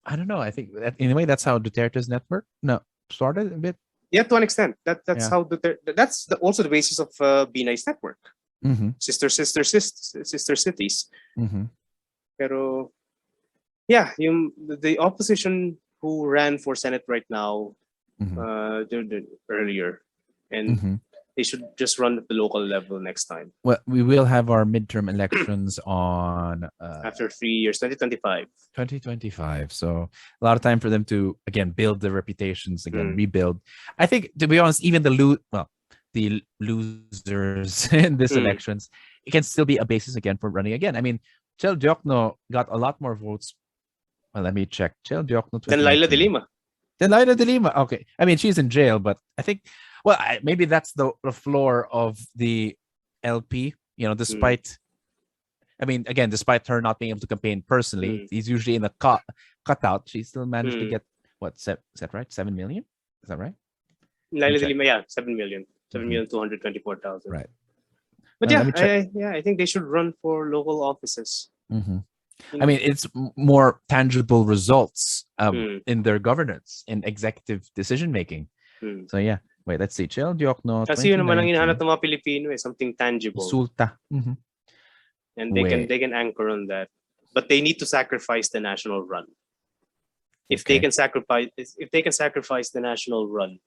I don't know. I think that, in a way, that's how Duterte's network started a bit. Yeah, to an extent. That's how that's also the basis of Binay's network. Sister cities. Pero yeah, the opposition who ran for Senate right now earlier, and they should just run at the local level next time. Well, we will have our midterm elections on after 3 years, 2025. 2025. So a lot of time for them to again build their reputations, again rebuild. I think, to be honest, even the losers in these elections, it can still be a basis again for running again. I mean, Chel Diokno got a lot more votes. Well, let me check. Chel Diokno. Then Laila de Lima. Okay. I mean, she's in jail, but I think, well, maybe that's the floor of the LP, despite, I mean, again, despite her not being able to campaign personally, he's usually in the cutout. She still managed to get, is that right? 7 million? Is that right? Laila de Lima, yeah, 7 million. 7,224,000. Right. But I think they should run for local offices. I mean, it's more tangible results in their governance, in executive decision making. So yeah, wait, let's see. Chel Diokno. Kasi yun naman ang hinahanap ng mga Pilipino, something tangible. Resulta. And they can anchor on that, but they need to sacrifice the national run. If they can sacrifice the national run,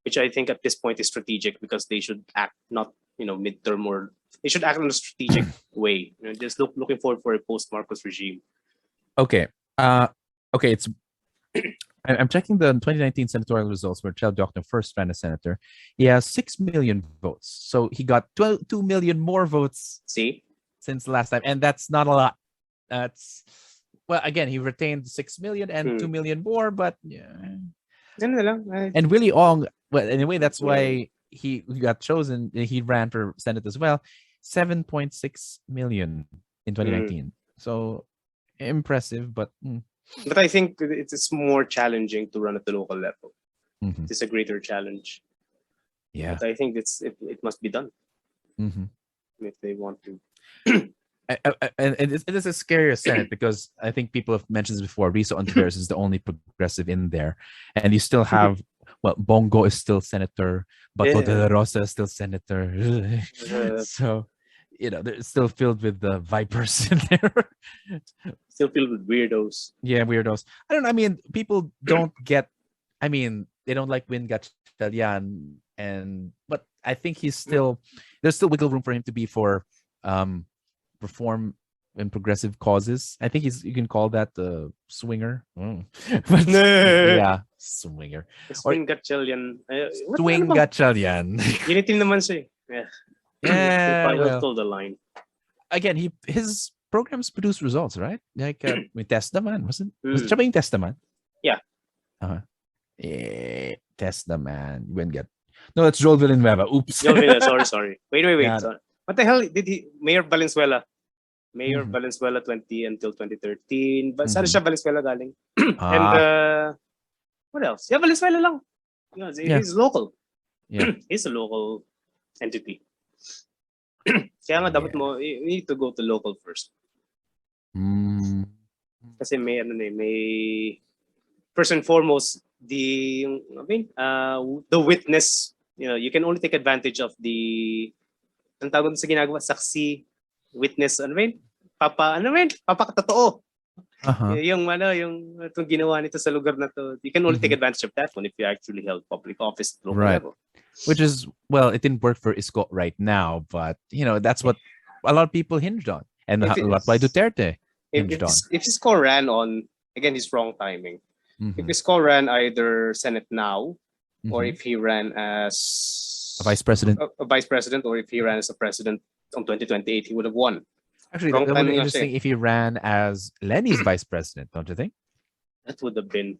which I think at this point is strategic, because they should act not midterm, or they should act in a strategic way. Just looking forward for a post-Marcos regime. Okay. It's I'm checking the 2019 senatorial results where Chel Diokno first ran as senator. He has 6 million votes. So he got 2 million more votes since last time. And that's not a lot. Well, again, he retained 6 million and 2 million more, but yeah. And Willie Ong, well, anyway, that's why he got chosen. He ran for Senate as well. 7.6 million in 2019. So impressive, but I think it's more challenging to run at the local level. It's a greater challenge. Yeah. But I think it must be done if they want to. And it is a scarier Senate because I think people have mentioned this before. Risa Ontiveros is the only progressive in there, and you still have Bongo is still senator, Bato de la Rosa is still senator. So, they're still filled with the vipers in there. Still filled with weirdos. Yeah, weirdos. I don't know. I mean, people don't get. I mean, they don't like Win Gatchalian, but I think he's still there's still wiggle room for him to be for reform and progressive causes. I think you can call that the swinger. But, yeah, swinger. Swing Gatchalian. Swing Gatchalian. Ginitin naman siya. Yeah. Yeah, Well, told the line. Again, his programs produce results, right? Like with Testaman, wasn't siya ba yung Testaman? Yeah. Testaman. No, that's Joel Villanueva. Oops. Joel Villanueva, sorry. Wait. Yeah. Sorry. What the hell did he? Mayor Valenzuela 20 until 2013. But saan siya Valenzuela galing? And what else? Yeah, Valenzuela lang. He's local. Yeah. He's a local entity. Kaya nga dapat mo, you need to go to local first. Kasi may first and foremost the witness, you can only take advantage of the ang tawag sa ginagawa, saksi, witness, papakatotoo. Yung itong ginawa nito sa lugar na to, you can only take advantage of that one if you actually held public office at local level. Which is, well, it didn't work for Isko right now, but that's what a lot of people hinged on, and a lot by Duterte hinged on. If Isko ran on, again, his wrong timing. If Isko ran either Senate now, or if he ran as a vice president, or if he ran as a president on 2028, he would have won. Actually, that would be interesting if he ran as Lenny's vice president, don't you think? That would have been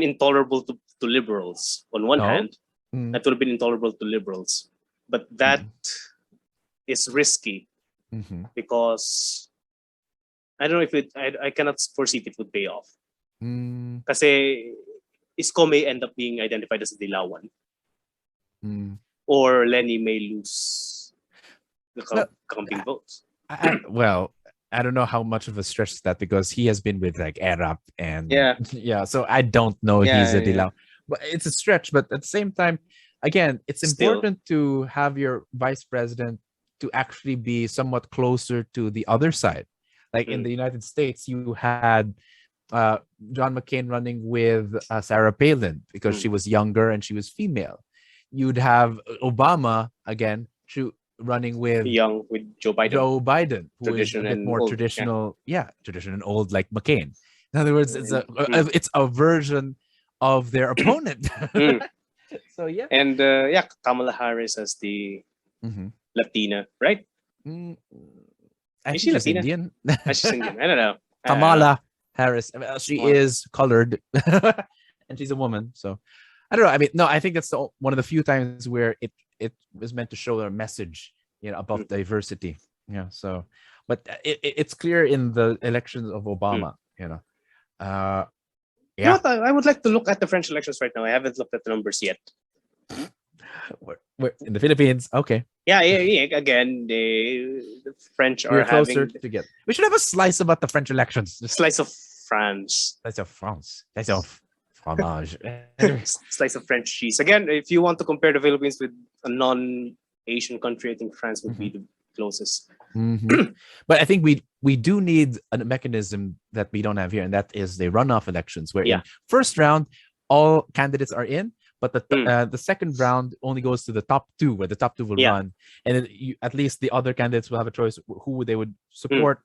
intolerable to liberals on one hand. That would have been intolerable to liberals. But that is risky because I don't know if I cannot foresee if it would pay off. Kasi Isko may end up being identified as a Dilawan. Or Lenny may lose the kakamping votes. Well, I don't know how much of a stretch is that because he has been with like ERAP and so I don't know he's a Dilaw. But it's a stretch. But at the same time, again, it's important to have your vice president to actually be somewhat closer to the other side. Like in the United States, you had John McCain running with Sarah Palin because she was younger and she was female. You'd have Obama again running with Joe Biden. Who is a bit more old, traditional, traditional and old like McCain. In other words, it's a version of their opponent. So and Kamala Harris as the Latina, right? She's Indian. She's Indian. I don't know. Kamala Harris. I mean, she is colored, and she's a woman. So I don't know. I mean, no, I think that's one of the few times where it was meant to show a message, about diversity. Yeah. So, but it's clear in the elections of Obama. I would like to look at the French elections right now. I haven't looked at the numbers yet. We're in the Philippines. Okay. Yeah. Again, the French are closer together. We should have a slice about the French elections. Slice of France. Slice of France. Slice of fromage. Slice of French cheese. Again, if you want to compare the Philippines with a non-Asian country, I think France would be the closest. But I think we do need a mechanism that we don't have here, and that is the runoff elections, where in first round all candidates are in, but the second round only goes to the top two, where the top two will run, and then at least the other candidates will have a choice who they would support,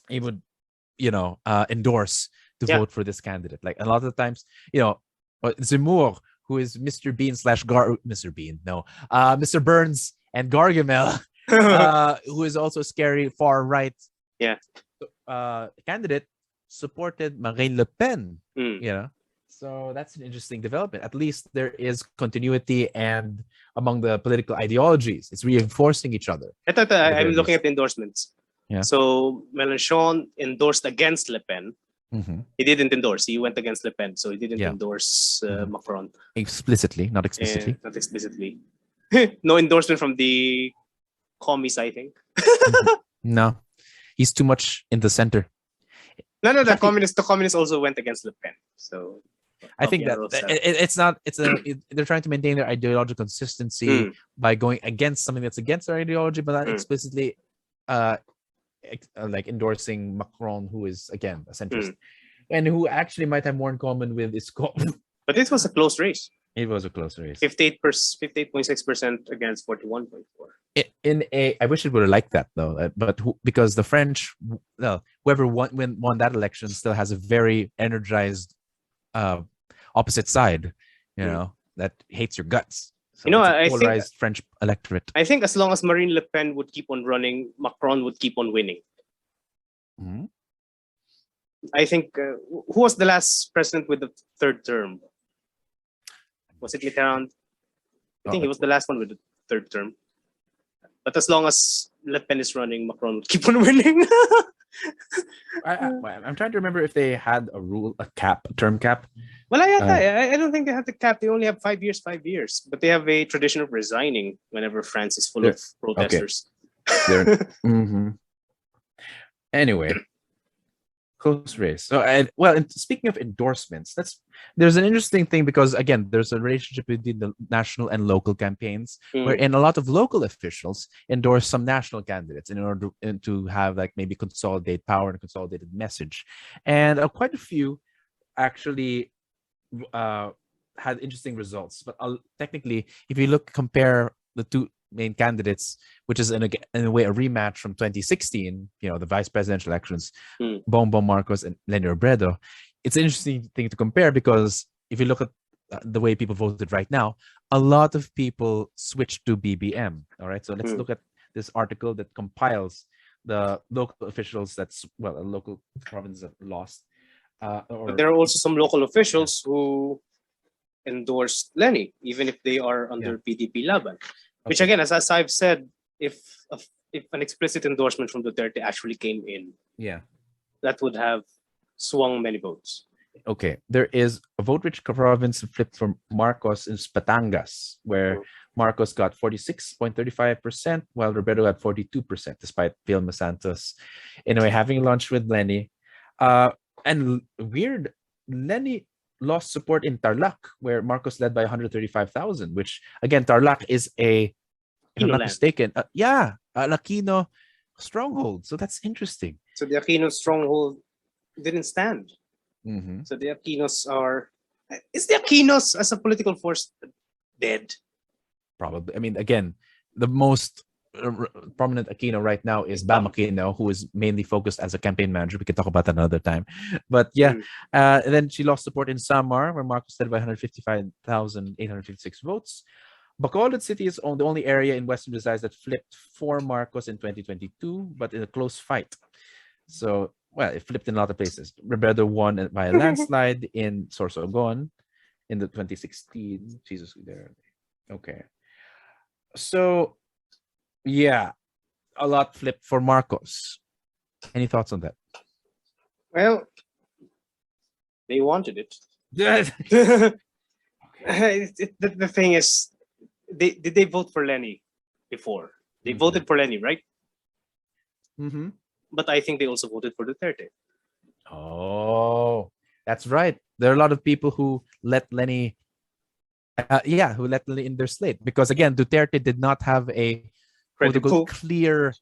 they would endorse to vote for this candidate. Like a lot of the times, Zemmour, who is Mr. Bean / Mr. Burns and Gargamel, who is also a scary far right candidate, supported Marine Le Pen. So that's an interesting development. At least there is continuity and among the political ideologies, it's reinforcing each other. I'm looking at the endorsements. So Mélenchon endorsed against Le Pen, He didn't endorse. He went against Le Pen, so he didn't Yeah. endorse Macron. Explicitly, not explicitly. Not explicitly. No endorsement from the commies, I think. No, he's too much in the center. No, the communists also went against Le Pen. So I think that it's not. They're trying to maintain their ideological consistency by going against something that's against their ideology, but not explicitly, like endorsing Macron, who is again a centrist, and who actually might have more in common with Isco. But it was a close race. It was a close race. 58.6% against 41.4%. I wish it would have liked that though, but because the French, whoever won that election still has a very energized opposite side, that hates your guts. So I polarized think French electorate. I think as long as Marine Le Pen would keep on running, Macron would keep on winning. I think who was the last president with the third term? Was it Mitterrand? I think he was the last one with the third term. But as long as Le Pen is running, Macron would keep on winning. I'm trying to remember if they had a term cap. Well, I don't think they have the cap. They only have 5 years, 5 years. But they have a tradition of resigning whenever France is full of protesters. Okay. Anyway, close race. So, and speaking of endorsements, there's an interesting thing because again, there's a relationship between the national and local campaigns, wherein a lot of local officials endorse some national candidates in order to have like maybe consolidate power and consolidated message, and quite a few actually had interesting results. But technically, if you compare the two main candidates, which is in a way a rematch from 2016, the vice presidential elections, Bongbong Marcos and Leni Robredo. It's an interesting thing to compare because if you look at the way people voted right now, a lot of people switched to BBM. All right, so let's look at this article that compiles the local officials local provinces that lost. But there are also some local officials who endorsed Leni, even if they are under PDP Laban. Which again, as I've said, if an explicit endorsement from Duterte actually came in, that would have swung many votes. Okay, there is a vote-rich province flipped from Marcos in Batangas, where Marcos got 46.35%, while Robredo got 42%, despite Vilma Santos, anyway, having lunch with Leni. And Leni lost support in Tarlac, where Marcos led by 135,000, which again, Tarlac is if I'm not mistaken, an Aquino stronghold. So that's interesting. So the Aquino stronghold didn't stand. So the Aquinos is the Aquinos as a political force dead? Probably. I mean, again, the most prominent Aquino right now is Bam Aquino, who is mainly focused as a campaign manager. We can talk about that another time. But and then she lost support in Samar, where Marcos led by 155,856 votes. Bacolod City is the only area in Western Visayas that flipped for Marcos in 2022, but in a close fight. So, it flipped in a lot of places. Robredo won by a landslide in Sorsogon in the 2016. Jesus, there. Okay. So, a lot flipped for Marcos. Any thoughts on that? Well, they wanted it. The thing is, did they vote for Leni before? They voted for Leni, right? But I think they also voted for Duterte. Oh, that's right. There are a lot of people who let Leni in their slate because again, Duterte did not have a clear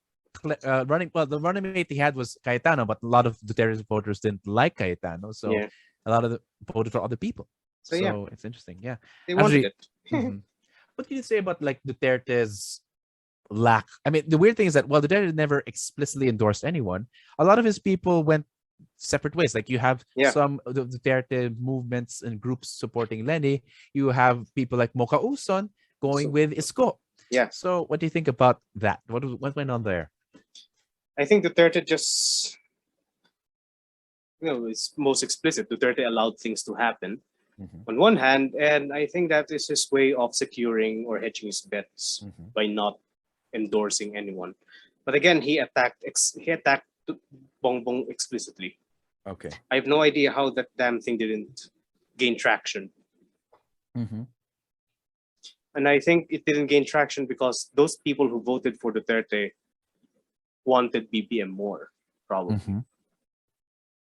running. Well, the running mate he had was Cayetano, but a lot of Duterte's voters didn't like Cayetano, so a lot of them voted for other people. So it's interesting. Yeah, they wanted it. What do you say about like Duterte's lack? I mean, the weird thing is that while Duterte never explicitly endorsed anyone, a lot of his people went separate ways. Like you have some of the Duterte movements and groups supporting Leni. You have people like Mocha Uson going with Isko. Yeah. So what do you think about that? What went on there? I think Duterte just, it's most explicit. Duterte allowed things to happen on one hand, and I think that is his way of securing or hedging his bets by not endorsing anyone. But again, he attacked Bongbong explicitly. Okay. I have no idea how that damn thing didn't gain traction. Mm-hmm. And I think it didn't gain traction because those people who voted for Duterte wanted BBM more, probably. Mm-hmm.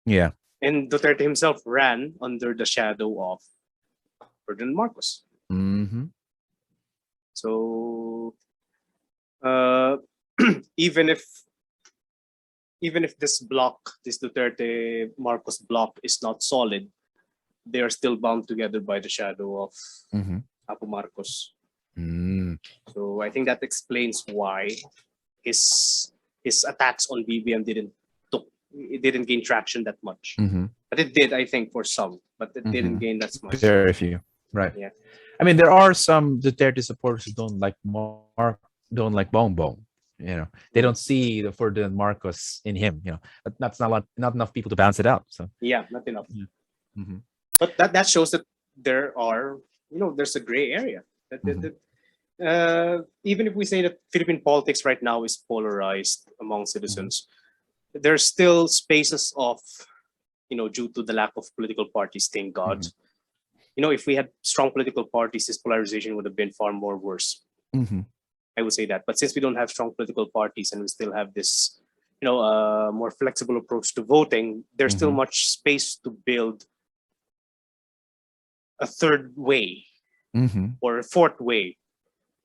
Yeah. And Duterte himself ran under the shadow of Ferdinand Marcos. Mm-hmm. So even if this block, this Duterte Marcos block, is not solid, they are still bound together by the shadow of Mm-hmm. Apo Marcos. Mm. So I think that explains why his attacks on BBM didn't gain traction that much. Mm-hmm. But it did, I think, for some, but it didn't gain that much. Very few. Right. Yeah. I mean, there are some Duterte supporters who don't like don't like Bongbong. You know, they don't see the Ferdinand Marcos in him. You know, but that's not enough people to balance it out. So Yeah, not enough. yeah. Mm-hmm. But that shows that there are, there's a gray area. Even if we say that Philippine politics right now is polarized among citizens, there's still spaces of, due to the lack of political parties, thank God. If we had strong political parties, this polarization would have been far more worse. I would say that. But since we don't have strong political parties and we still have this, more flexible approach to voting, there's still much space to build a third way or a fourth way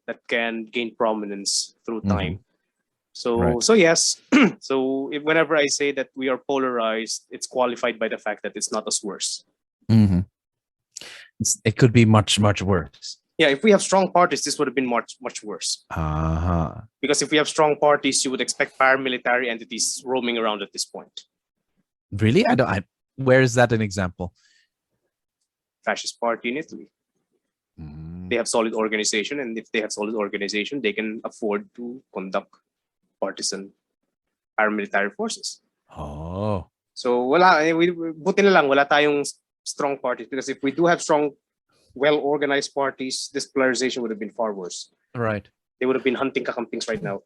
that can gain prominence through time. So yes. So whenever I say that we are polarized, it's qualified by the fact that it's not as worse. It could be much worse. Yeah, if we have strong parties, this would have been much worse. Because if we have strong parties, you would expect paramilitary entities roaming around at this point. Really? Where is that an example? Fascist party in Italy. They have solid organization, and if they have solid organization, they can afford to conduct partisan paramilitary forces. Oh. So buti na lang wala tayong strong parties, because if we do have strong, well-organized parties, this polarization would have been far worse. Right. They would have been hunting kakampings right now.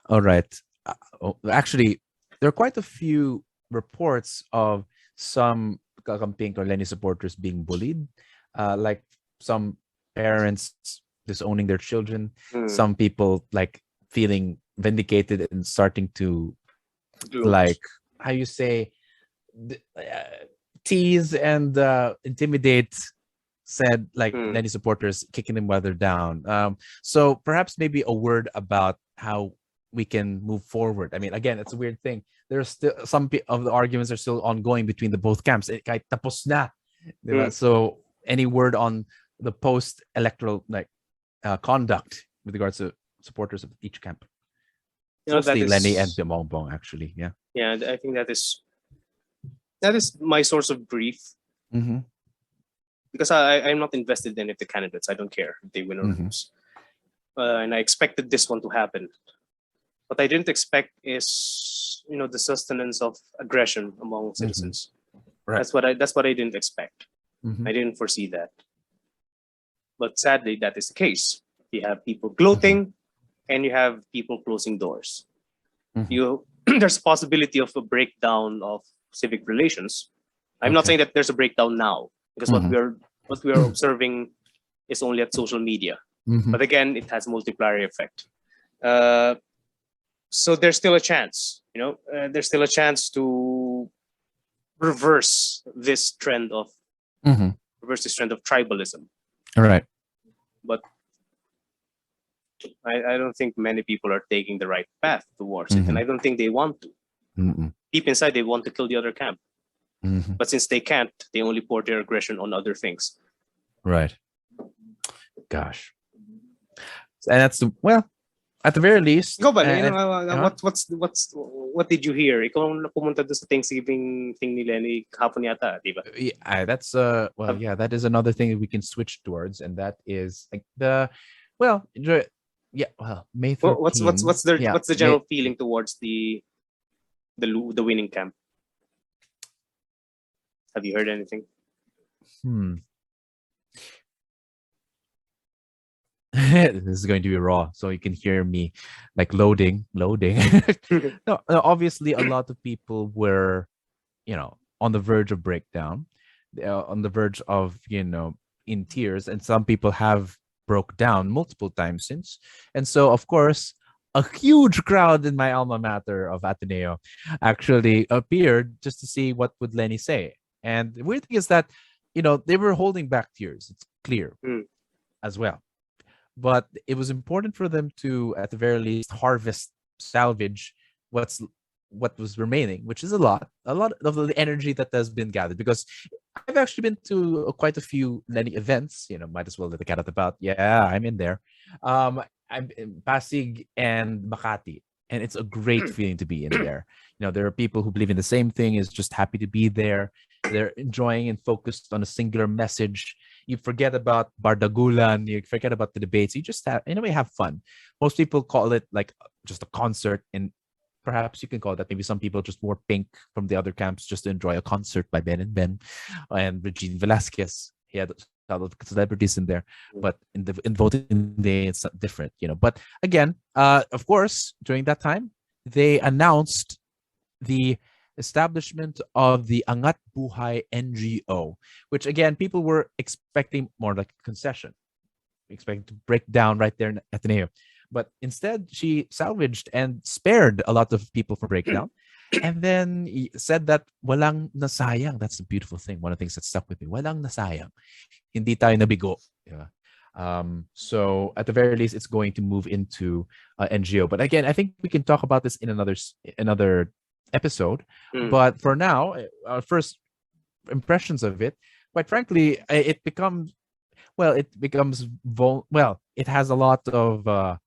All right. Actually, there are quite a few reports of some kakamping or Lenny supporters being bullied, like some parents disowning their children, some people like feeling vindicated and starting to like, how you say, tease and intimidate said like Lenny supporters, kicking them while they're down. So perhaps maybe a word about how we can move forward. I mean, again, it's a weird thing. There's still some of the arguments are still ongoing between the both camps. Kahit tapos na, diba? So any word on the post-electoral conduct with regards to supporters of each camp? Mostly Lenny and Bongbong, actually. Yeah. Yeah, I think that is my source of grief. Because I'm not invested in any of the candidates. I don't care if they win or lose. And I expected this one to happen. What I didn't expect is, the sustenance of aggression among citizens. Right. That's what I didn't expect. I didn't foresee that. But sadly, that is the case. You have people gloating, and you have people closing doors. There's a possibility of a breakdown of civic relations. I'm not saying that there's a breakdown now, because what we are observing is only at social media. But again, it has multiplier effect. So there's still a chance. There's still a chance to reverse this trend of tribalism. All right. But I don't think many people are taking the right path towards it, and I don't think they want to. Deep inside, they want to kill the other camp. But since they can't, they only pour their aggression on other things. Right. Gosh. And that's at the very least. Go ba? What did you hear? Ikaw ang pumunta doon sa Thanksgiving thing ni Lenny kahapon yata, di ba? Yeah, that's that is another thing that we can switch towards, and that is like May 13th. What's the general feeling towards the winning camp? Have you heard anything? This is going to be raw, so you can hear me like loading. No, obviously a lot of people were on the verge of breakdown, on the verge of, in tears. And some people have broke down multiple times since. And so, of course, a huge crowd in my alma mater of Ateneo actually appeared just to see what would Lenny say. And the weird thing is that, they were holding back tears. It's clear as well. But it was important for them to, at the very least, salvage what was remaining, which is a lot of the energy that has been gathered. Because I've actually been to quite a few Lenny events. Might as well let the cat out the bag. Yeah, I'm in there. I'm in Pasig and Makati, and it's a great feeling to be in there. There are people who believe in the same thing, is just happy to be there. They're enjoying and focused on a singular message. You forget about Bardagulan, you forget about the debates. You just have, in a way, have fun. Most people call it like just a concert, and perhaps you can call that, maybe some people just wore pink from the other camps just to enjoy a concert by Ben and Ben and Regine Velasquez. He had a lot of celebrities in there, but in voting day it's not different, But again, of course, during that time they announced the establishment of the Angat Buhay NGO, which again people were expecting more like a concession, expecting to break down right there in Ateneo. But instead, she salvaged and spared a lot of people from breakdown. And then he said that walang nasayang. That's the beautiful thing. One of the things that stuck with me. Walang nasayang. Hindi tayo nabigo. Yeah. So at the very least, it's going to move into NGO. But again, I think we can talk about this in another episode. But for now, our first impressions of it, quite frankly, it becomes it has a lot of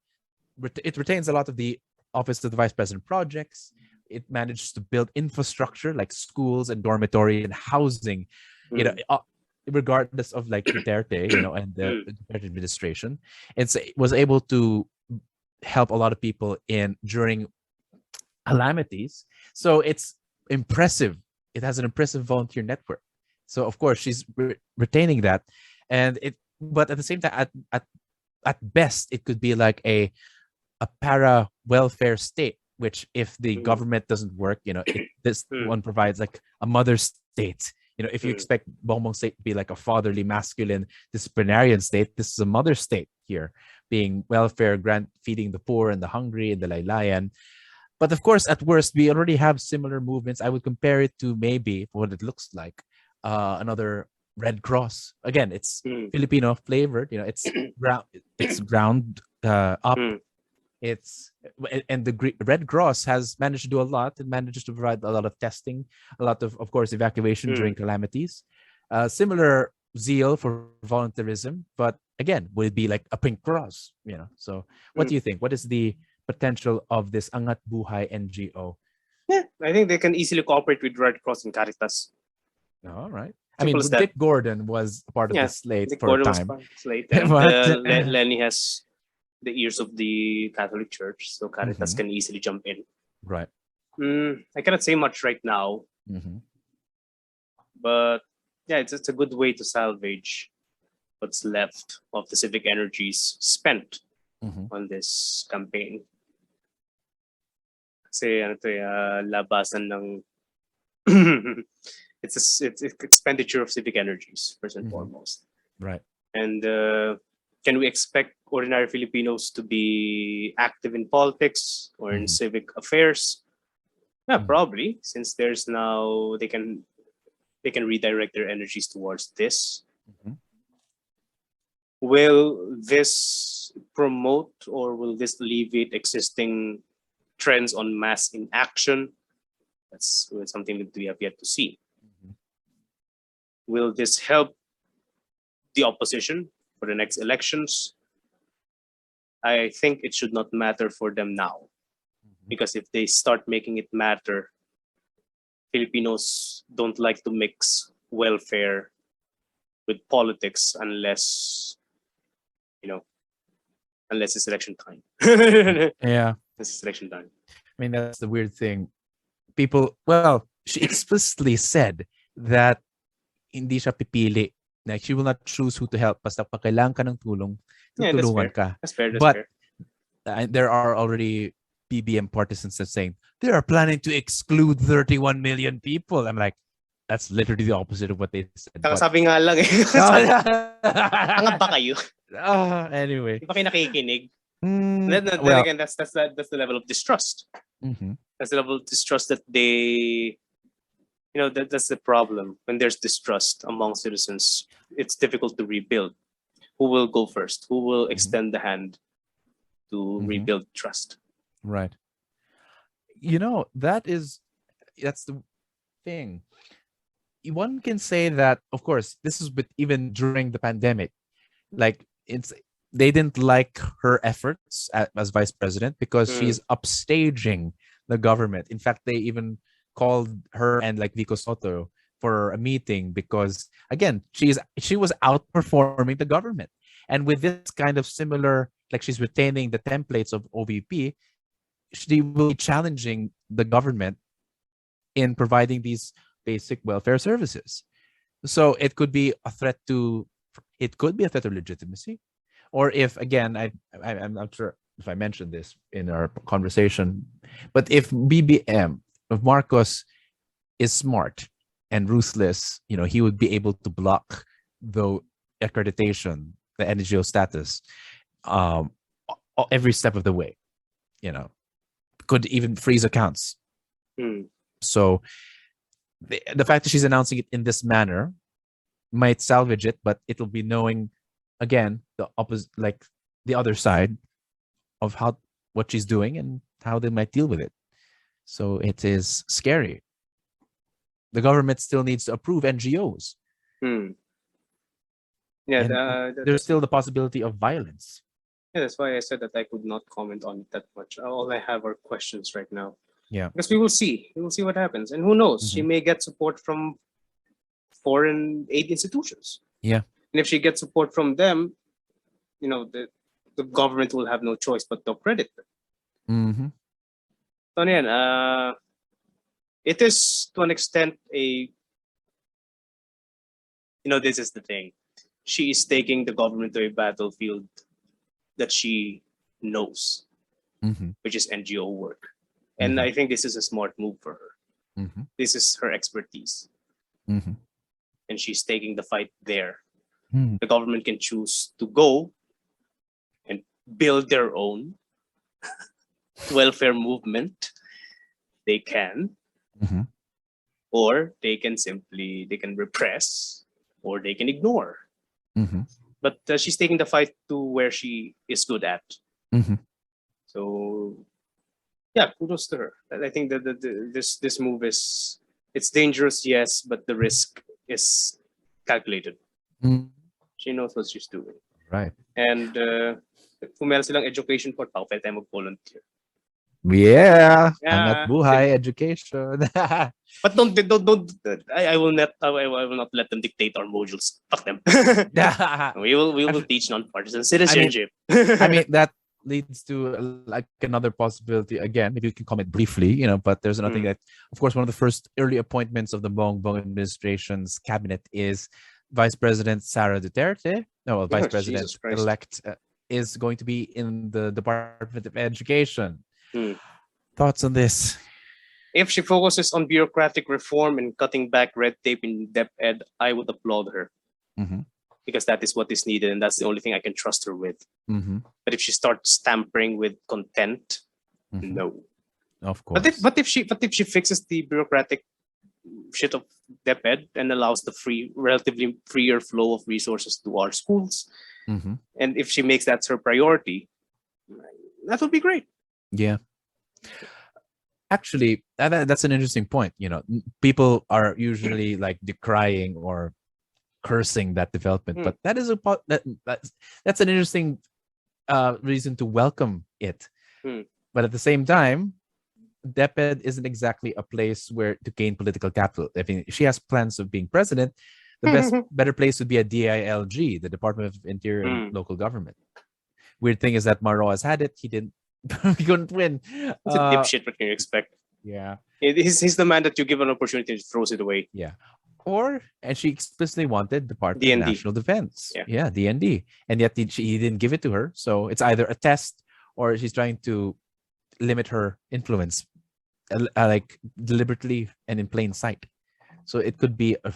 it retains a lot of the Office of the Vice President projects. It manages to build infrastructure like schools and dormitory and housing, regardless of like Duterte, and the Duterte administration. It was able to help a lot of people during calamities. So it's impressive. It has an impressive volunteer network. So of course she's retaining that, but at the same time, at best, it could be like a para welfare state, which if the government doesn't work, this one provides like a mother state. If you expect Bongbong state to be like a fatherly, masculine, disciplinarian state, this is a mother state here, being welfare, feeding the poor and the hungry and the laylayan. But of course, at worst, we already have similar movements. I would compare it to maybe what it looks like, another Red Cross. Again, it's Filipino flavored. It's ground up. And the Red Cross has managed to do a lot. It manages to provide a lot of testing, a lot of course, evacuation during calamities. Similar zeal for volunteerism, but again, would it be like a Pink Cross? So what do you think? What is the potential of this Angat Buhay NGO? Yeah, I think they can easily cooperate with Red Cross and Caritas. All right. I mean, Dick Gordon was part of the slate Dick for Gordon a time. Was part of the slate, and Lenny has the ears of the Catholic Church, so Caritas can easily jump in. Right. I cannot say much right now, but yeah, it's a good way to salvage what's left of the civic energies spent on this campaign. Kasi labasan ng it's expenditure of civic energies first and foremost. Right. And can we expect ordinary Filipinos to be active in politics or in civic affairs? Yeah, probably, since there's now they can redirect their energies towards this. Will this promote or will this alleviate existing trends on mass inaction? That's something that we have yet to see. Will this help the opposition for the next elections? I think it should not matter for them now, because if they start making it matter, Filipinos don't like to mix welfare with politics unless it's election time. Yeah, it's election time. I mean, that's the weird thing. She explicitly said that hindi siya pipili. Like, she will not choose who to help. Basta pag kailangan ka ng tulong, tutulungan ka. That's fair. But there are already BBM partisans are saying they are planning to exclude 31 million people. I'm like, that's literally the opposite of what they said. But Sabi nga lang eh. Tanga ba kayo? Anyway. Di ba kayo nakikinig? Then Well, again, that's the level of distrust. That's the level of distrust that they, that's the problem. When there's distrust among citizens, it's difficult to rebuild. Who will go first? Who will extend the hand to rebuild trust? Right. That's the thing. One can say that, of course, this is even during the pandemic. Like, they didn't like her efforts as vice president because she's upstaging the government. In fact, they even called her and like Vico Soto for a meeting because, again, she was outperforming the government. And with this kind of similar, like she's retaining the templates of OVP, she will be challenging the government in providing these basic welfare services. So it could be a threat to legitimacy. Or if, again, I'm not sure if I mentioned this in our conversation, but if Marcos is smart and ruthless, he would be able to block the accreditation, the NGO status, every step of the way. Could even freeze accounts. So the fact that she's announcing it in this manner might salvage it, but it'll be knowing, again, the opposite, like the other side of what she's doing and how they might deal with it. So it is scary. The government still needs to approve NGOs. Yeah, there's still the possibility of violence. Yeah, that's why I said that I could not comment on it that much. All I have are questions right now. Yeah. Because we will see. We will see what happens. And who knows? She may get support from foreign aid institutions. Yeah. And if she gets support from them, the government will have no choice but to credit them. So yan, it is to an extent this is the thing. She is taking the government to a battlefield that she knows, which is NGO work. And I think this is a smart move for her. This is her expertise. And she's taking the fight there. The government can choose to go and build their own welfare movement. They can. Or they can repress, or they can ignore. But she's taking the fight to where she is good at. So, yeah, kudos to her. I think that this move it's dangerous, yes, but the risk is calculated. She knows what she's doing. Right. And kung meron silang education for tao, pwede tayo mag-volunteer. Yeah. Angat buhay education. But don't I will not let them dictate our modules. Fuck them. we will teach nonpartisan citizenship. I mean that leads to like another possibility again. Maybe you can comment briefly, but there's another thing that, of course, one of the first early appointments of the Bongbong administration's cabinet is Vice President Sara Duterte. No, Vice President elect is going to be in the Department of Education. Thoughts on this? If she focuses on bureaucratic reform and cutting back red tape in DepEd, I would applaud her. Because that is what is needed, and that's the only thing I can trust her with. But if she starts tampering with content, no. Of course. But if she fixes the bureaucratic shit of DepEd and allows the relatively freer flow of resources to our schools, and if she makes that her priority, that would be great. Yeah. Actually, that's an interesting point. People are usually like decrying or cursing that development, but that is that's an interesting reason to welcome it. But at the same time, DepEd isn't exactly a place where to gain political capital. I mean, she has plans of being president. The better place would be a DILG, the Department of Interior and Local Government. Weird thing is that Maro has had it. He couldn't win. It's a dipshit. What can you expect? Yeah. He's the man that you give an opportunity and throws it away. Yeah. And she explicitly wanted Department of National Defense. Yeah, DND. And yet he didn't give it to her. So it's either a test or she's trying to limit her influence, like deliberately and in plain sight. So it could be a.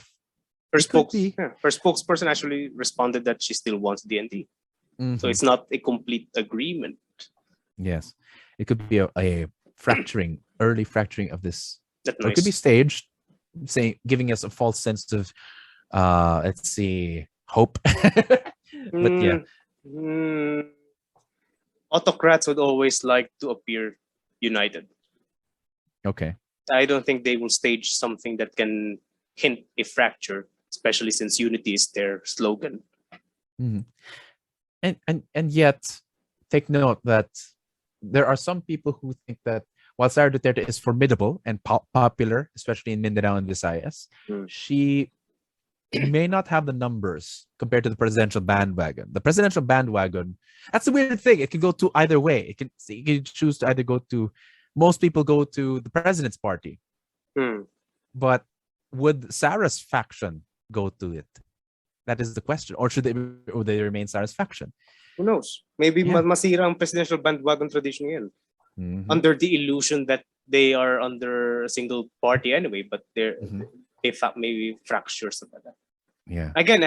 Her spokesperson actually responded that she still wants DND. So it's not a complete agreement. Yes, it could be a fracturing, early fracturing of this. That's Or nice. it could be staged, giving us a false sense of, let's see, hope. But yeah, autocrats would always like to appear united. Okay. I don't think they will stage something that can hint a fracture, especially since unity is their slogan. And yet, take note that there are some people who think that while Sara Duterte is formidable and popular, especially in Mindanao and Visayas, she may not have the numbers compared to the presidential bandwagon. The presidential bandwagon, that's a weird thing. It can go to either way. You can choose to either go to, most people go to the president's party. But would Sarah's faction go to it? That is the question. Or should they remain Sarah's faction? Who knows? Maybe masira ang presidential bandwagon tradition yan. Under the illusion that they are under a single party anyway, but they maybe fracture something like that. Yeah. Again,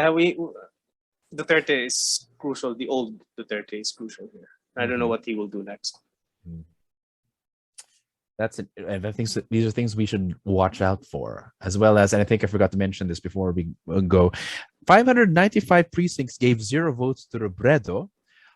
Duterte is crucial. The old Duterte is crucial here. I don't know what he will do next. That's it. And I think these are things we should watch out for, as well as, and I think I forgot to mention this before we go, 595 precincts gave 0 votes to Robredo,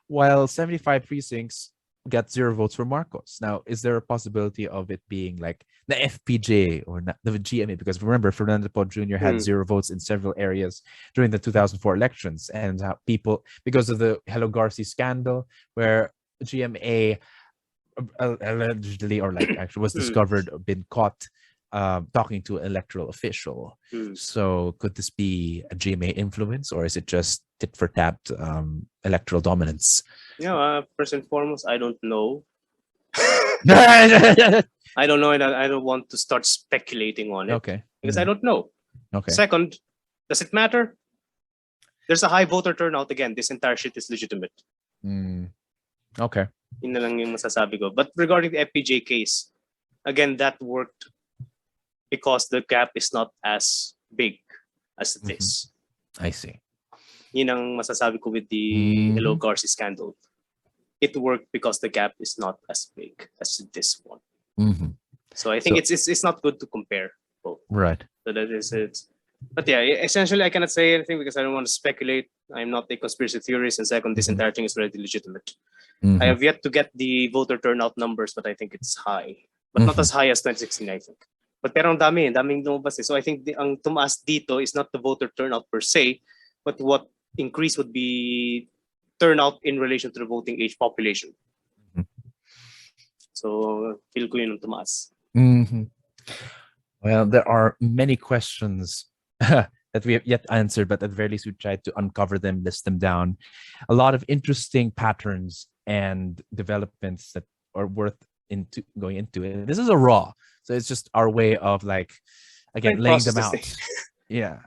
while 75 precincts got 0 votes for Marcos. Now, is there a possibility of it being like the FPJ or the GMA? Because remember, Fernando Poe Jr. had 0 votes in several areas during the 2004 elections, and people, because of the Hello Garci scandal, where GMA allegedly, or like actually was discovered or been caught talking to an electoral official. So could this be a GMA influence, or is it just tit for tat electoral dominance? First and foremost, I don't know. I don't know, and I don't want to start speculating on it. Okay. Because I don't know. Okay. Second, does it matter? There's a high voter turnout again. This entire shit is legitimate. Okay. Yun na lang yung masasabi ko. But regarding the FPJ case, again, that worked because the gap is not as big as this. I see. Yun ang masasabi ko with the Hello Garci scandal. It worked because the gap is not as big as this one. So I think it's not good to compare both. Right. So that is it. But yeah, essentially I cannot say anything because I don't want to speculate. I'm not a conspiracy theorist, and second, this entire thing is already legitimate. I have yet to get the voter turnout numbers, but I think it's high. But not as high as 2016, I think. But pero ang daming lumabas eh. So I think ang tumaas dito is not the voter turnout per se, but what increase would be turnout in relation to the voting age population. So feel ko yun ang tumaas. Well, there are many questions that we have yet answered, but at the very least we tried to uncover them, list them down. A lot of interesting patterns and developments that are worth going into it. This is a raw, so it's just our way of like, again, laying them out. Yeah.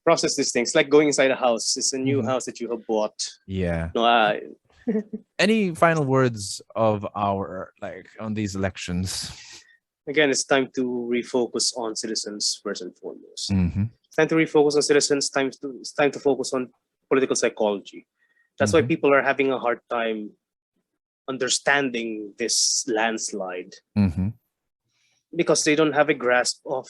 Process these things. Like going inside a house. It's a new house that you have bought. Yeah. No, any final words of our, like, on these elections? Again, it's time to refocus on citizens first and foremost. It's time to refocus on citizens. It's time to focus on political psychology. That's why people are having a hard time understanding this landslide, because they don't have a grasp of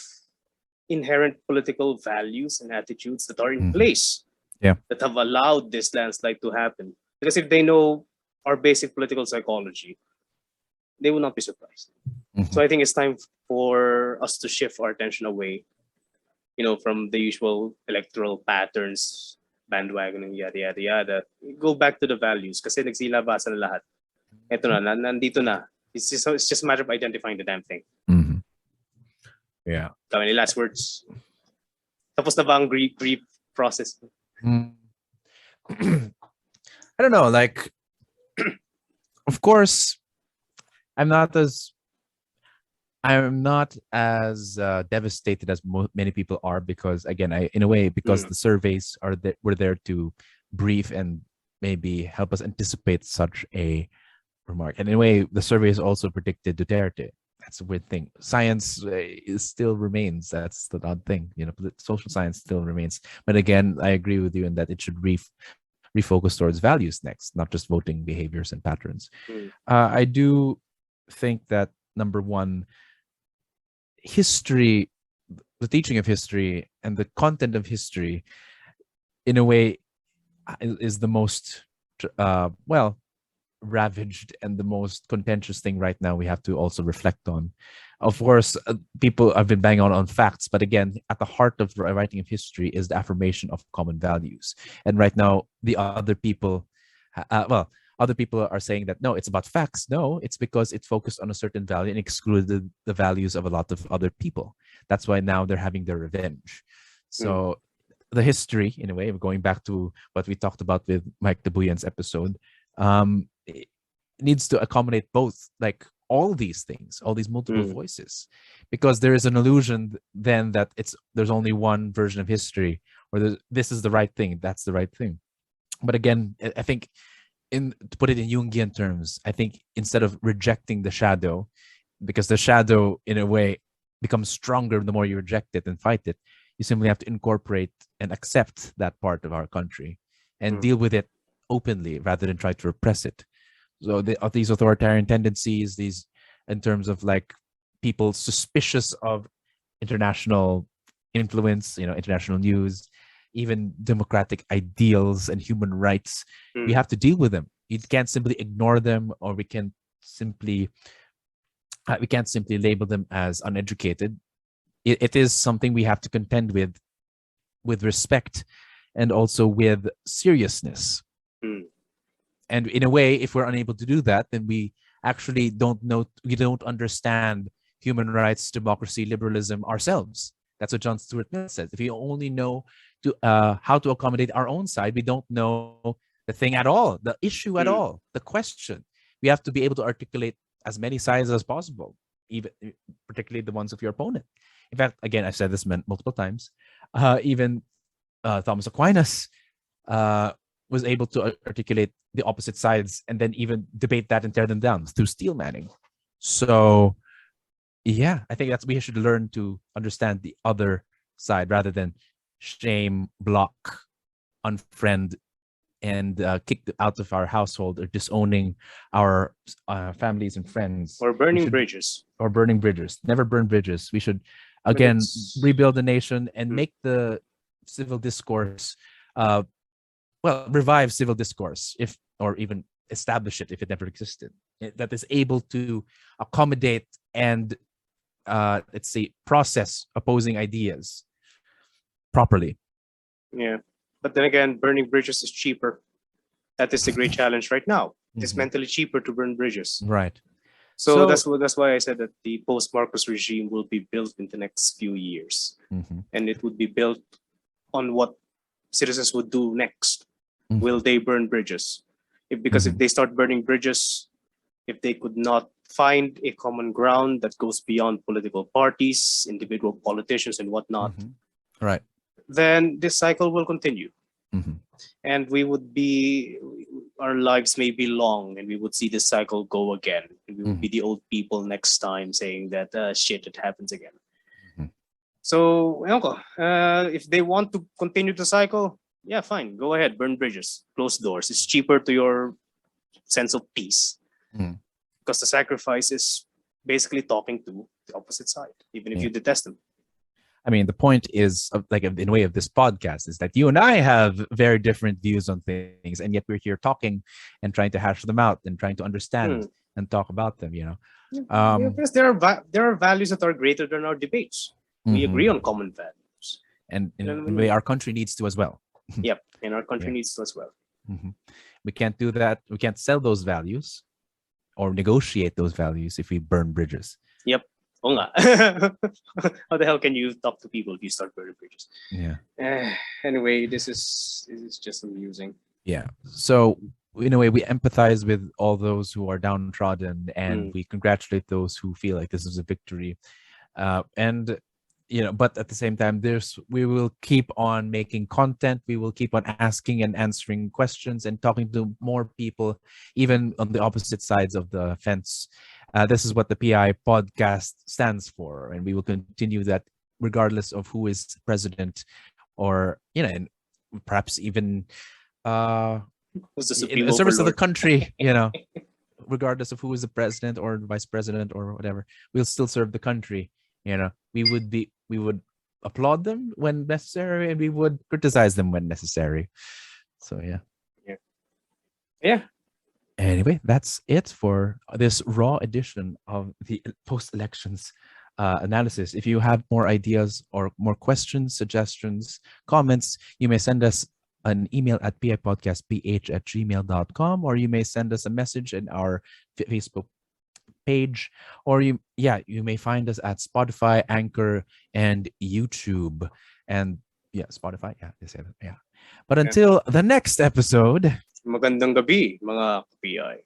inherent political values and attitudes that are in place that have allowed this landslide to happen. Because if they know our basic political psychology, they will not be surprised. So I think it's time for us to shift our attention away, from the usual electoral patterns, bandwagon, and yada, yada, yada. Go back to the values kasi nagsilabasa na lahat. Ito na, nandito na. It's just a matter of identifying the damn thing. Yeah. Any last words? Tapos na ba ang grief process? I don't know, like, of course, I'm not as devastated as many people are, because again, in a way, because the surveys were there to brief and maybe help us anticipate such a remark. And in a way, the survey has also predicted Duterte. That's a weird thing. Science still remains. That's the odd thing. Social science still remains. But again, I agree with you in that it should refocus towards values next, not just voting behaviors and patterns. I do think that number one, history, the teaching of history and the content of history, in a way, is the most ravaged and the most contentious thing right now we have to also reflect on. Of course, people have been banging on facts, but again, at the heart of writing of history is the affirmation of common values. And right now, the other people, other people are saying that no, it's about facts. No, it's because it focused on a certain value and excluded the values of a lot of other people. That's why now they're having their revenge. So the history, in a way, of going back to what we talked about with Mike Dabuyan's episode, it needs to accommodate both, like all these things, all these multiple voices, because there is an illusion then that there's only one version of history, or this is the right thing, that's the right thing. But again, I think, to put it in Jungian terms, I think instead of rejecting the shadow, because the shadow in a way becomes stronger the more you reject it and fight it, you simply have to incorporate and accept that part of our country and deal with it openly rather than try to repress it. So these authoritarian tendencies, these in terms of like people suspicious of international influence, international news, even democratic ideals and human rights, we have to deal with them. You can't simply ignore them, or we can't simply label them as uneducated. It is something we have to contend with respect and also with seriousness. And in a way, if we're unable to do that, then we actually don't understand human rights, democracy, liberalism ourselves. That's what John Stuart Mill says. If we only know how to accommodate our own side, we don't know the thing at all, the issue at all, the question. We have to be able to articulate as many sides as possible, even particularly the ones of your opponent. In fact, again, I've said this multiple times. Even Thomas Aquinas was able to articulate the opposite sides and then even debate that and tear them down through steel manning. So, yeah, I think we should learn to understand the other side rather than shame, block, unfriend, and kick them out of our household, or disowning our families and friends. Or burning bridges. Or burning bridges. Never burn bridges. We should, again, rebuild the nation and make the civil discourse, revive civil discourse, or even establish it if it never existed, that is able to accommodate and, let's say, process opposing ideas properly. Yeah. But then again, burning bridges is cheaper. That is the great challenge right now. It's mentally cheaper to burn bridges. Right. So that's why I said that the post-Marcos regime will be built in the next few years. And it would be built on what citizens would do next. Will they burn bridges? Because if they start burning bridges, if they could not find a common ground that goes beyond political parties, individual politicians, and whatnot, right, then this cycle will continue. And our lives may be long, and we would see this cycle go again. And we would be the old people next time saying that, shit, it happens again. So, if they want to continue the cycle, yeah, fine, go ahead, burn bridges, close doors. It's cheaper to your sense of peace. Because the sacrifice is basically talking to the opposite side, even if you detest them. I mean, the point is, in a way of this podcast, is that you and I have very different views on things, and yet we're here talking and trying to hash them out and trying to understand and talk about them. Because there are values that are greater than our debates. We agree on common values, and in a way, our country needs to as well. Yep, and our country needs to as well. We can't do that. We can't sell those values or negotiate those values if we burn bridges. Yep. How the hell can you talk to people if you start burning bridges? Yeah. Anyway, this is just amusing. Yeah. So in a way, we empathize with all those who are downtrodden, and we congratulate those who feel like this is a victory. And but at the same time, we will keep on making content. We will keep on asking and answering questions and talking to more people, even on the opposite sides of the fence. This is what the PI podcast stands for, and we will continue that regardless of who is president, or and perhaps even Who's the in supreme the service of the overlord? country. Regardless of who is the president or vice president or whatever, we'll still serve the country. We would applaud them when necessary, and we would criticize them when necessary. So Yeah. Anyway, that's it for this raw edition of the post-elections analysis. If you have more ideas or more questions, suggestions, comments, you may send us an email at pipodcastph@gmail.com, or you may send us a message in our Facebook page, or you may find us at Spotify, Anchor, and YouTube. And Spotify, they say that, But until the next episode, Magandang gabi, mga PI.